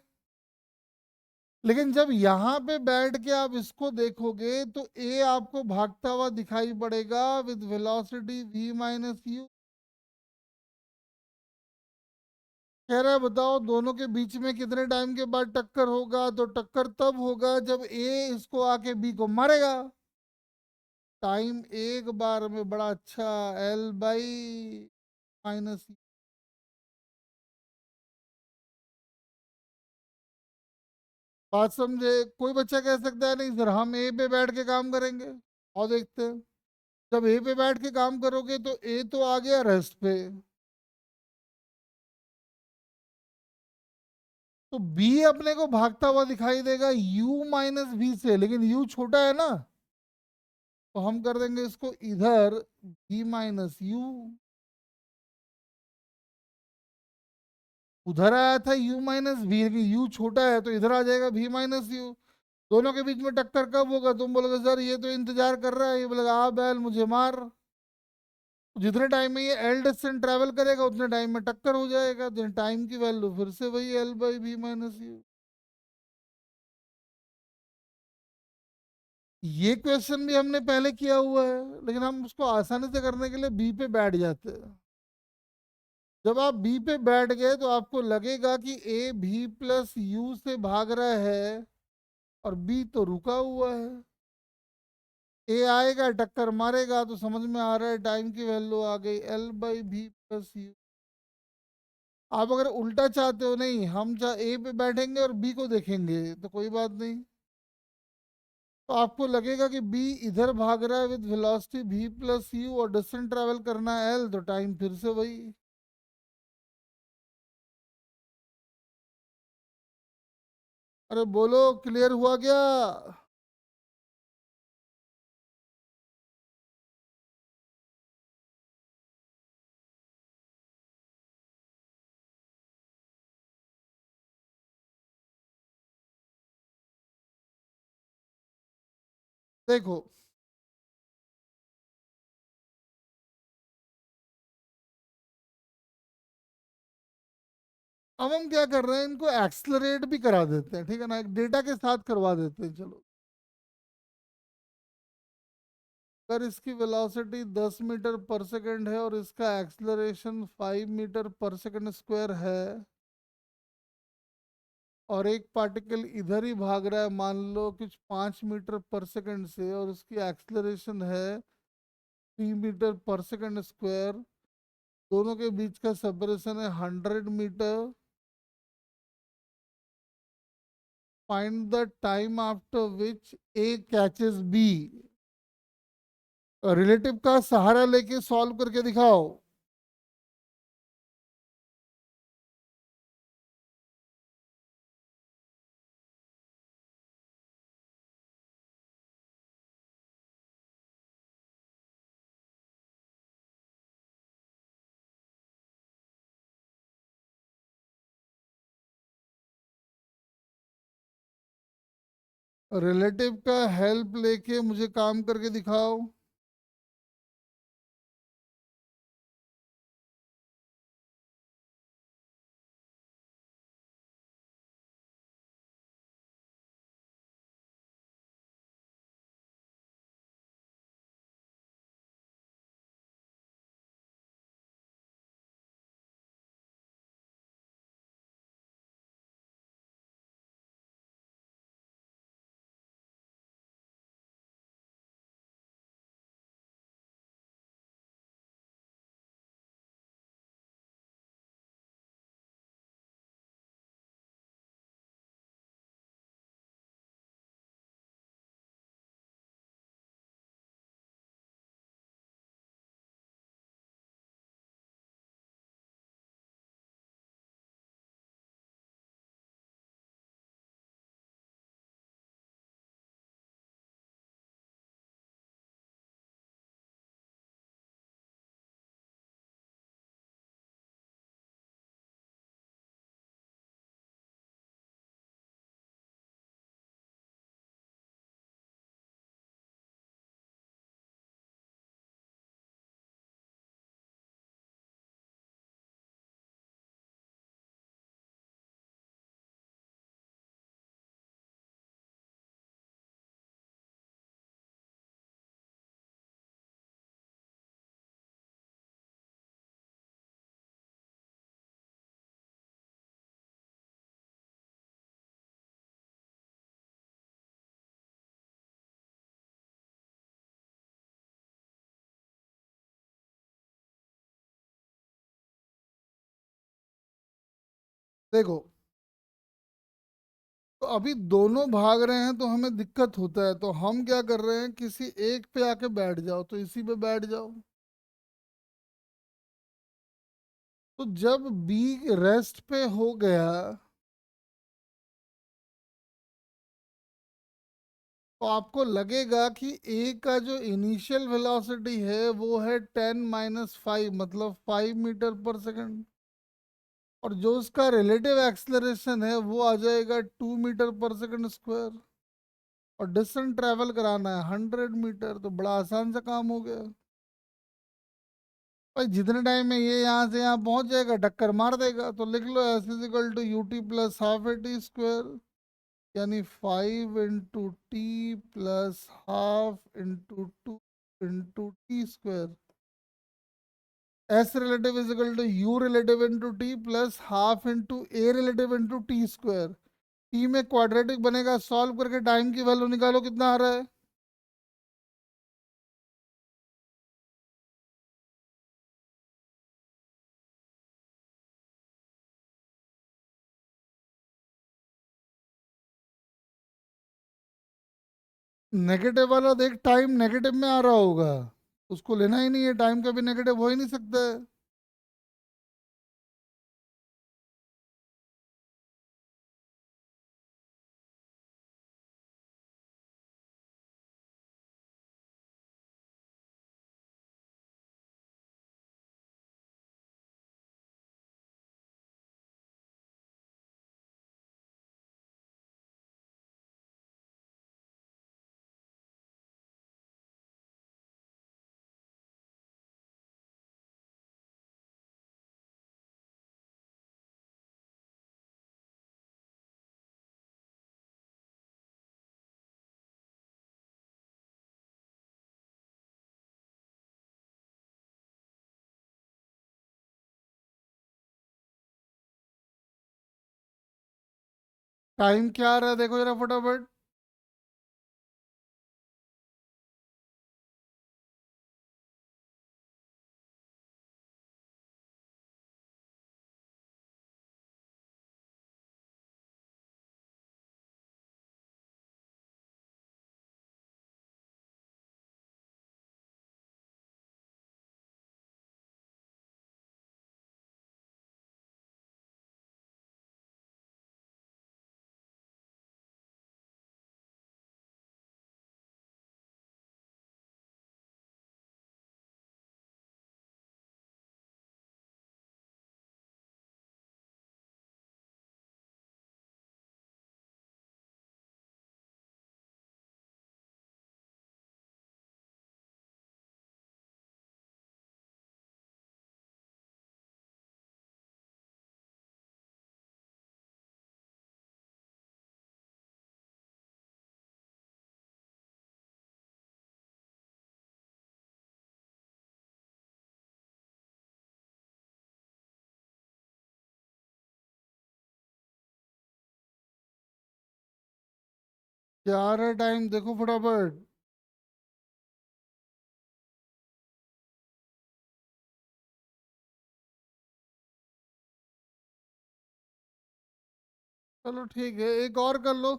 लेकिन जब यहाँ पे बैठ के आप इसको देखोगे तो ए आपको भागता हुआ दिखाई पड़ेगा with velocity v minus you. कह रहा है बताओ दोनों के बीच में कितने टाइम के बाद टक्कर होगा, तो टक्कर तब होगा जब ए इसको आके बी को मारेगा। टाइम एक बार में बड़ा अच्छा, एल बाई माइनस। बात समझे? कोई बच्चा कह सकता है नहीं सर हम ए पे बैठ के काम करेंगे। और देखते हैं, जब ए पे बैठ के काम करोगे तो ए तो आ गया रेस्ट पे, तो बी अपने को भागता हुआ दिखाई देगा u माइनस v से, लेकिन u छोटा है ना, तो हम कर देंगे इसको इधर v माइनस यू। उधर आया था u माइनस वी, लेकिन u छोटा है तो इधर आ जाएगा v माइनस यू। दोनों के बीच में टक्कर कब होगा? तुम बोलोगे सर ये तो इंतजार कर रहा है, ये बोलेगा आ बैल मुझे मार। जितने टाइम में ये एल डिस्टेंस ट्रेवल करेगा उतने टाइम में टक्कर हो जाएगा, तो टाइम की वैल्यू फिर से वही L by V minus U. ये क्वेश्चन भी हमने पहले किया हुआ है, लेकिन हम उसको आसानी से करने के लिए बी पे बैठ जाते हैं। जब आप बी पे बैठ गए तो आपको लगेगा कि ए भी प्लस यू से भाग रहा है और बी तो रुका हुआ है। ए आएगा टक्कर मारेगा तो समझ में आ रहा है टाइम की वैल्यू आ गई L/V+U। आप अगर उल्टा चाहते हो, नहीं हम ए पे बैठेंगे और बी को देखेंगे तो कोई बात नहीं। तो आपको लगेगा कि बी इधर भाग रहा है विद वेलोसिटी V+U और डिस्टेंस ट्रेवल करना है L, तो टाइम फिर से वही। अरे बोलो, क्लियर हुआ क्या? देखो, अब हम क्या कर रहे हैं, इनको एक्सलरेट भी करा देते हैं, ठीक है ना, एक डेटा के साथ करवा देते हैं। चलो, अगर इसकी वेलोसिटी 10 मीटर पर सेकंड है और इसका एक्सलरेशन 5 मीटर पर सेकंड स्क्वायर है, और एक पार्टिकल इधर ही भाग रहा है मान लो कुछ 5 मीटर पर सेकंड से, और उसकी एक्सलरेशन है 3 मीटर पर सेकंड स्क्वायर, दोनों के बीच का सेपरेशन है 100 metre. Find the time after which A catches B. Relative का सहारा लेके सॉल्व करके दिखाओ। रिलेटिव का हेल्प लेके मुझे काम करके दिखाओ। देखो, तो अभी दोनों भाग रहे हैं तो हमें दिक्कत होता है, तो हम क्या कर रहे हैं, किसी एक पे आके बैठ जाओ, तो इसी पे बैठ जाओ। तो जब बी रेस्ट पे हो गया, तो आपको लगेगा कि ए का जो इनिशियल वेलोसिटी है वो है 10 - 5, मतलब 5 मीटर पर सेकंड, और जो उसका रिलेटिव एक्सलरेशन है वो आ जाएगा 2 मीटर पर सेकंड स्क्वायर, और डिस्टेंस ट्रेवल कराना है 100 मीटर, तो बड़ा आसान सा काम हो गया। भाई जितने टाइम में ये यहाँ से यहाँ पहुंच जाएगा टक्कर मार देगा, तो लिख लो S = UT+½ AT², यानी 5 × T+½ × 2 × S relative = U relative × T+½ A relative × T²। T में क्वाड्रेटिक बनेगा, सॉल्व करके टाइम की वैल्यू निकालो कितना आ रहा है। नेगेटिव वाला देख, टाइम नेगेटिव में आ रहा होगा, उसको लेना ही नहीं है, टाइम कभी नेगेटिव हो ही नहीं सकता है। टाइम क्या आ रहा है देखो जरा फटाफट। क्या आ रहा है टाइम देखो फटाफट। चलो ठीक है, एक और कर लो।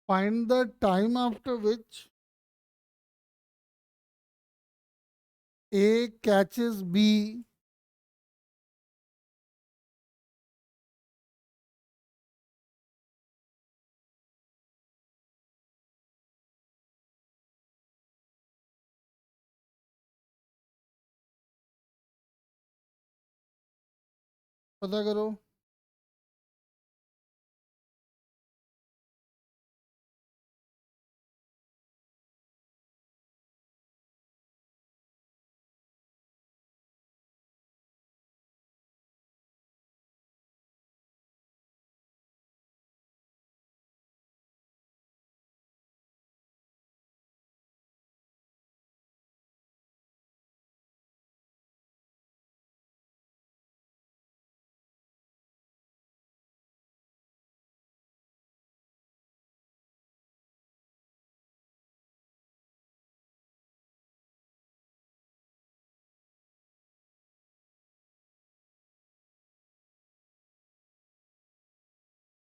Find the time after which A catches B. पता करो।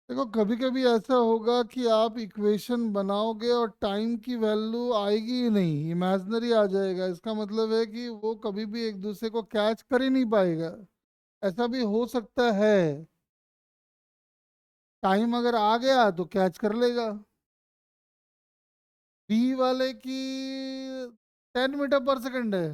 देखो कभी कभी ऐसा होगा कि आप इक्वेशन बनाओगे और टाइम की वैल्यू आएगी ही नहीं, इमेजिनरी आ जाएगा, इसका मतलब है कि वो कभी भी एक दूसरे को कैच कर ही नहीं पाएगा। ऐसा भी हो सकता है। टाइम अगर आ गया तो कैच कर लेगा। बी वाले की 10 मीटर पर सेकंड है।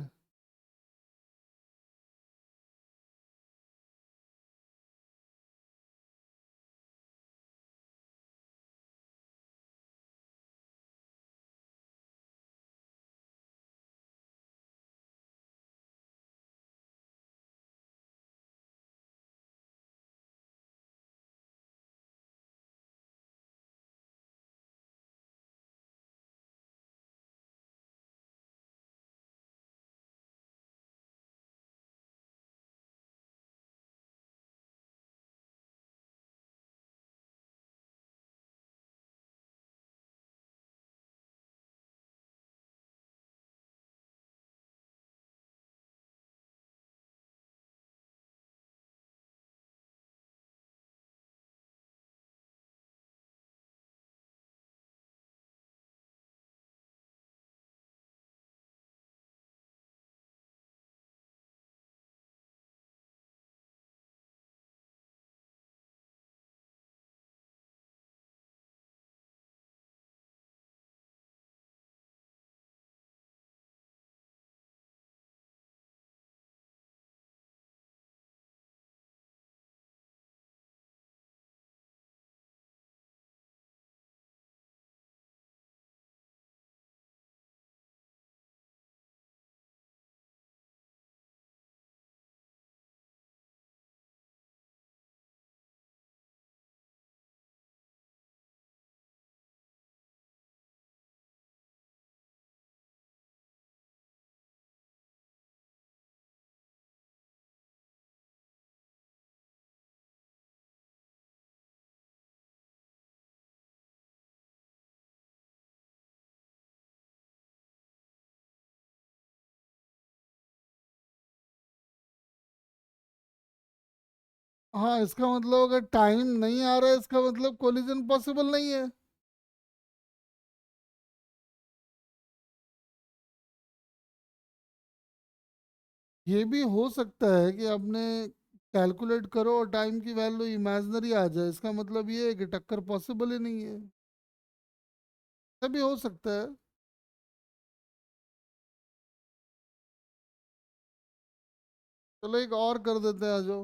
हाँ, इसका मतलब अगर टाइम नहीं आ रहा है, इसका मतलब कोलिजन पॉसिबल नहीं है। ये भी हो सकता है कि आपने कैलकुलेट करो और टाइम की वैल्यू इमेजिनरी आ जाए, इसका मतलब ये है कि टक्कर पॉसिबल ही नहीं है। तभी हो सकता है। चलो एक और कर देते हैं, आ जाओ।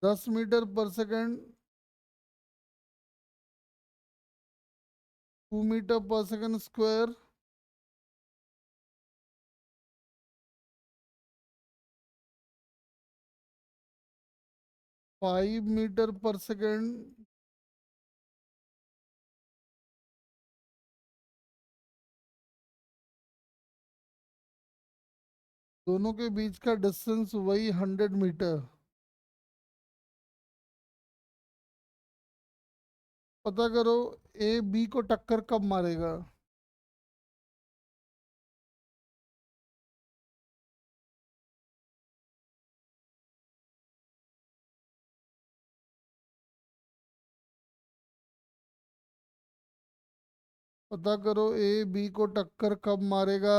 10 मीटर पर सेकेंड, 2 मीटर पर सेकेंड स्क्वायर, 5 मीटर पर सेकेंड। दोनों के बीच का डिस्टेंस वही 100 मीटर। पता करो ए बी को टक्कर कब मारेगा। पता करो ए बी को टक्कर कब मारेगा।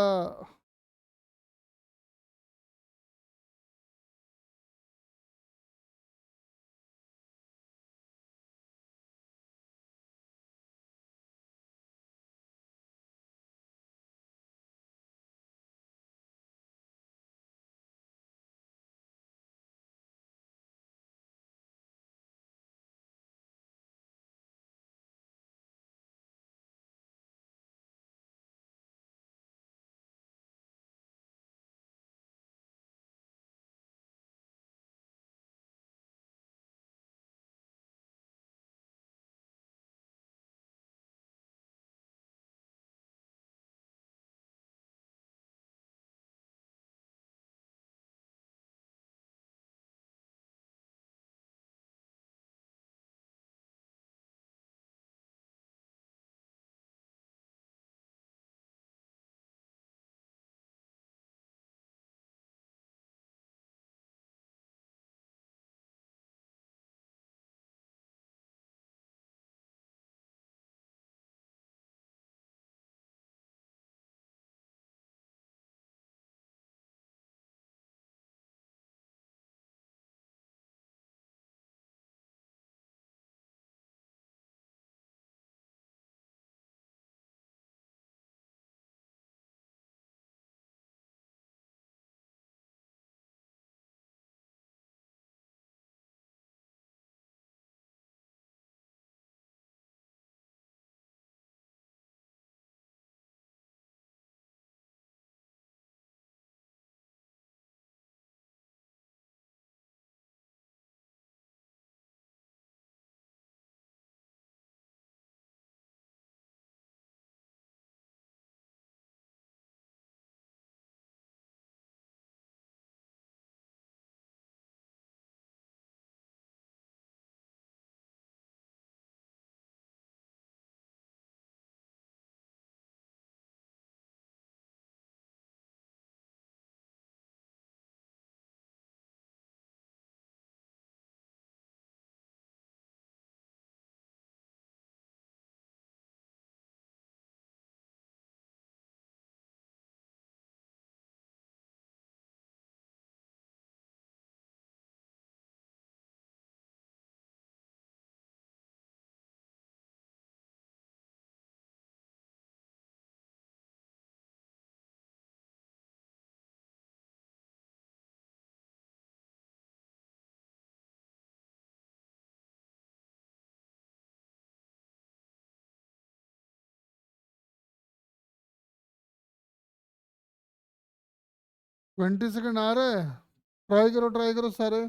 20 सेकेंड आ रहा है। ट्राई करो सारे।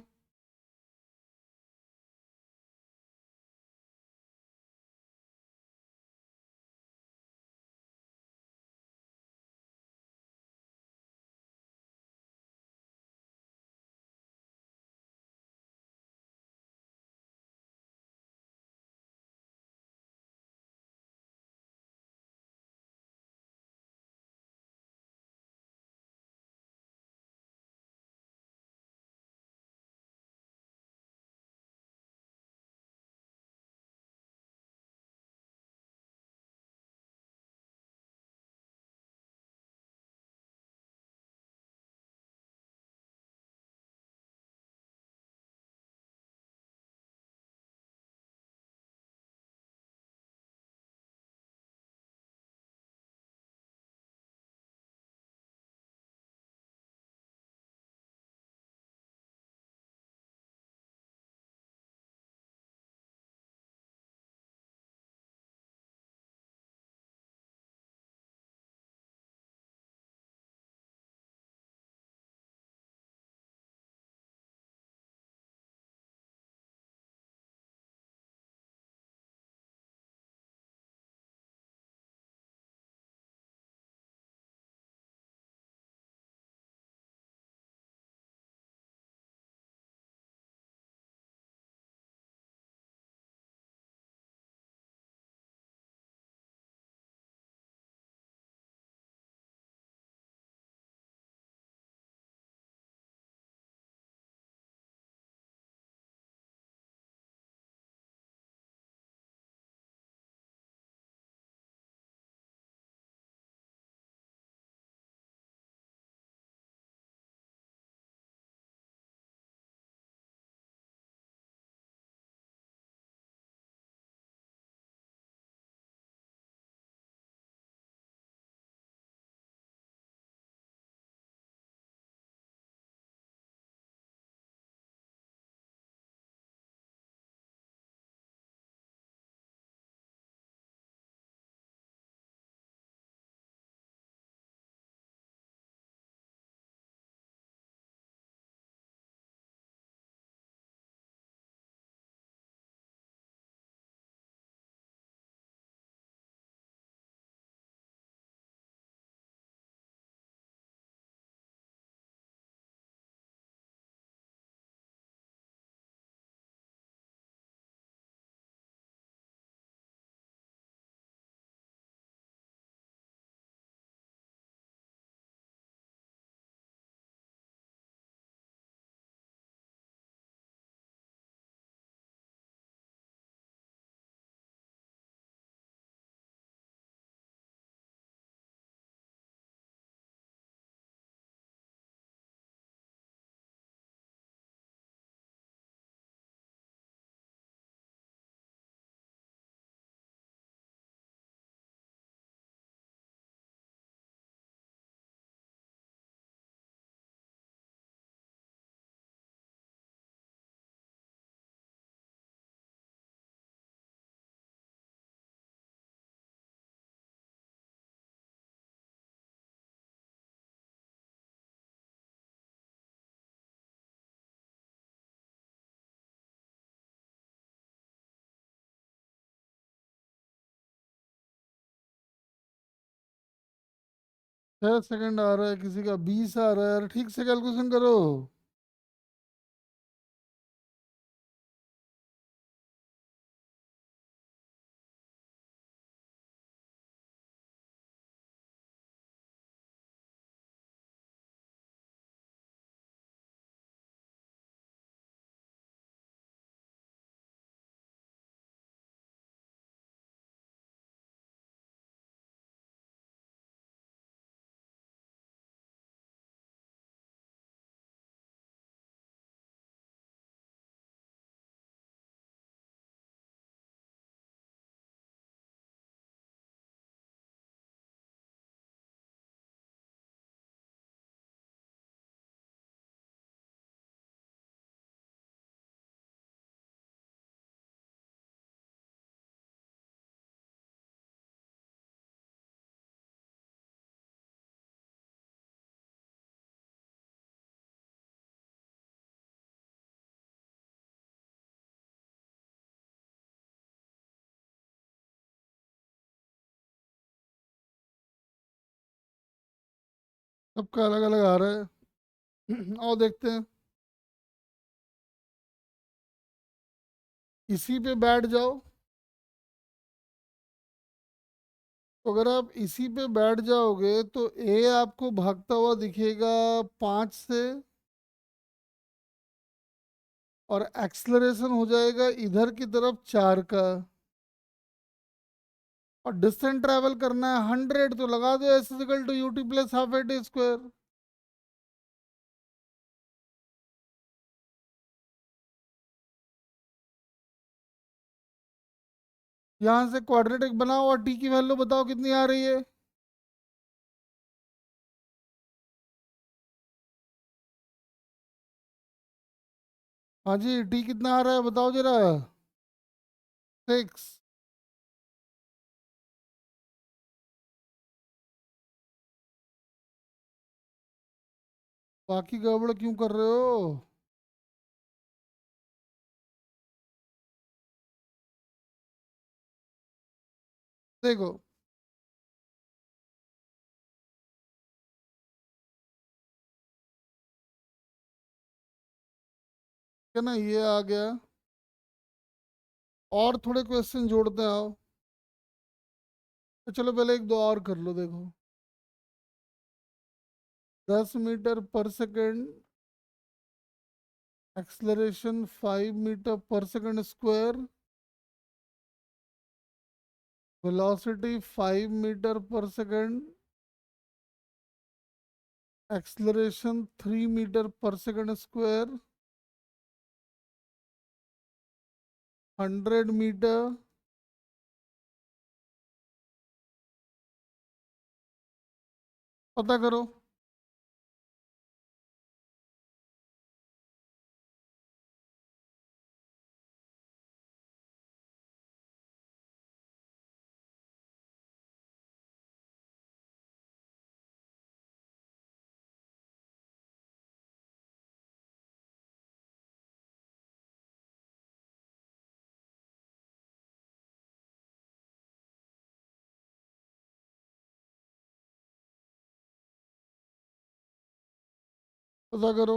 6 सेकंड आ रहा है, किसी का 20 आ रहा है यार, ठीक से कैलकुलेशन करो। सबका अलग अलग आ रहा है। और देखते हैं। इसी पे बैठ जाओ। तो अगर आप इसी पे बैठ जाओगे तो ए आपको भागता हुआ दिखेगा 5 से, और एक्सलरेशन हो जाएगा इधर की तरफ 4 का। और डिस्टेंस ट्रैवल करना है 100, तो लगा दो S is equal to ut plus half a t square. यहाँ से क्वाड्रेटिक बनाओ और टी की वैल्यू बताओ कितनी आ रही है। हाँ जी, टी कितना आ रहा है बताओ जरा। 6। बाकी गड़बड़ क्यों कर रहे हो? देखो, क्या ना, ये आ गया। और थोड़े क्वेश्चन जोड़ते आओ। तो चलो पहले एक दो और कर लो, देखो। 10 मीटर पर सेकेंड, एक्सलरेशन 5 मीटर पर सेकेंड स्क्वायर, वेलोसिटी 5 मीटर पर सेकेंड, एक्सलरेशन 3 मीटर पर सेकेंड स्क्वायर, 100 मीटर। पता करो। पता करो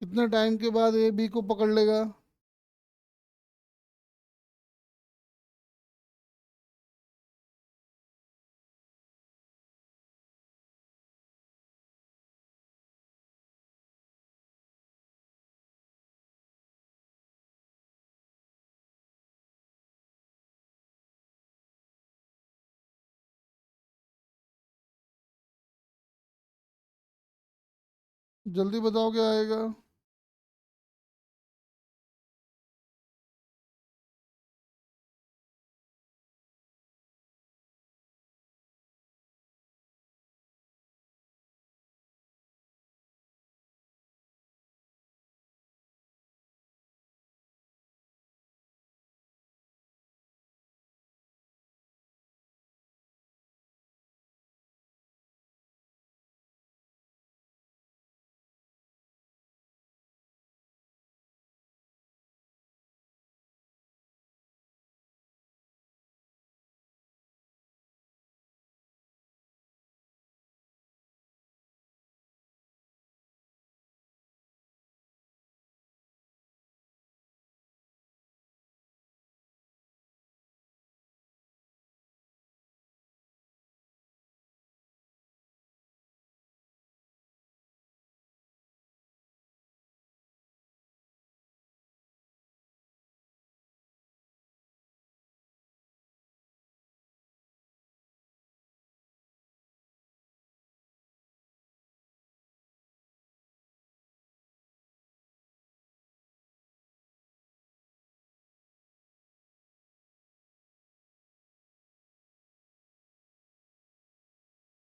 कितने टाइम के बाद ए बी को पकड़ लेगा। जल्दी बताओ क्या आएगा।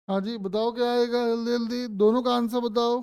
हाँ जी, बताओ क्या आएगा, जल्दी जल्दी दोनों का आंसर बताओ।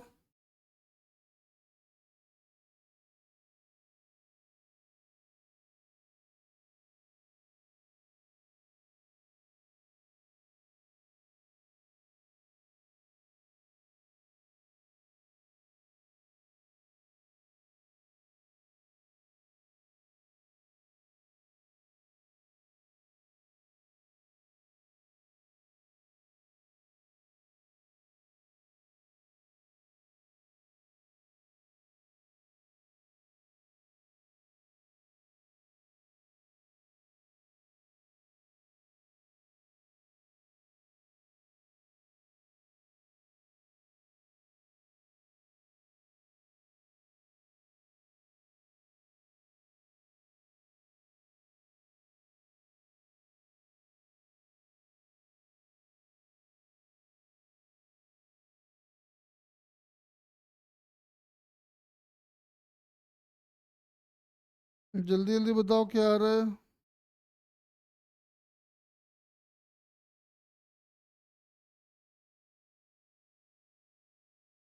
जल्दी जल्दी बताओ क्या आ रहा है।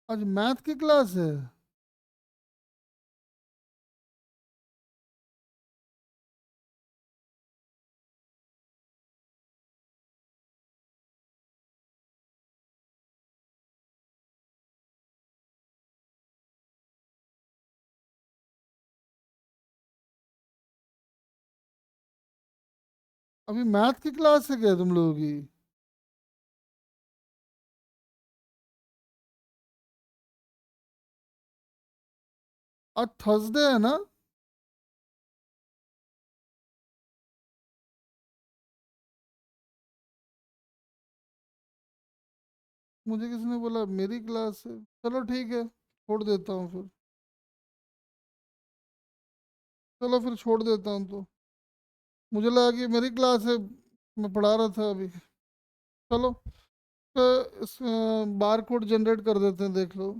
आज मैथ की क्लास है? अभी मैथ की क्लास है क्या तुम लोगों की? आज थर्सडे है ना? मुझे किसने बोला मेरी क्लास है? चलो ठीक है, छोड़ देता हूँ फिर। चलो फिर छोड़ देता हूँ तो। मुझे लगा कि मेरी क्लास है, मैं पढ़ा रहा था अभी। चलो, तो इस बार कोड जनरेट कर देते हैं, देख लो।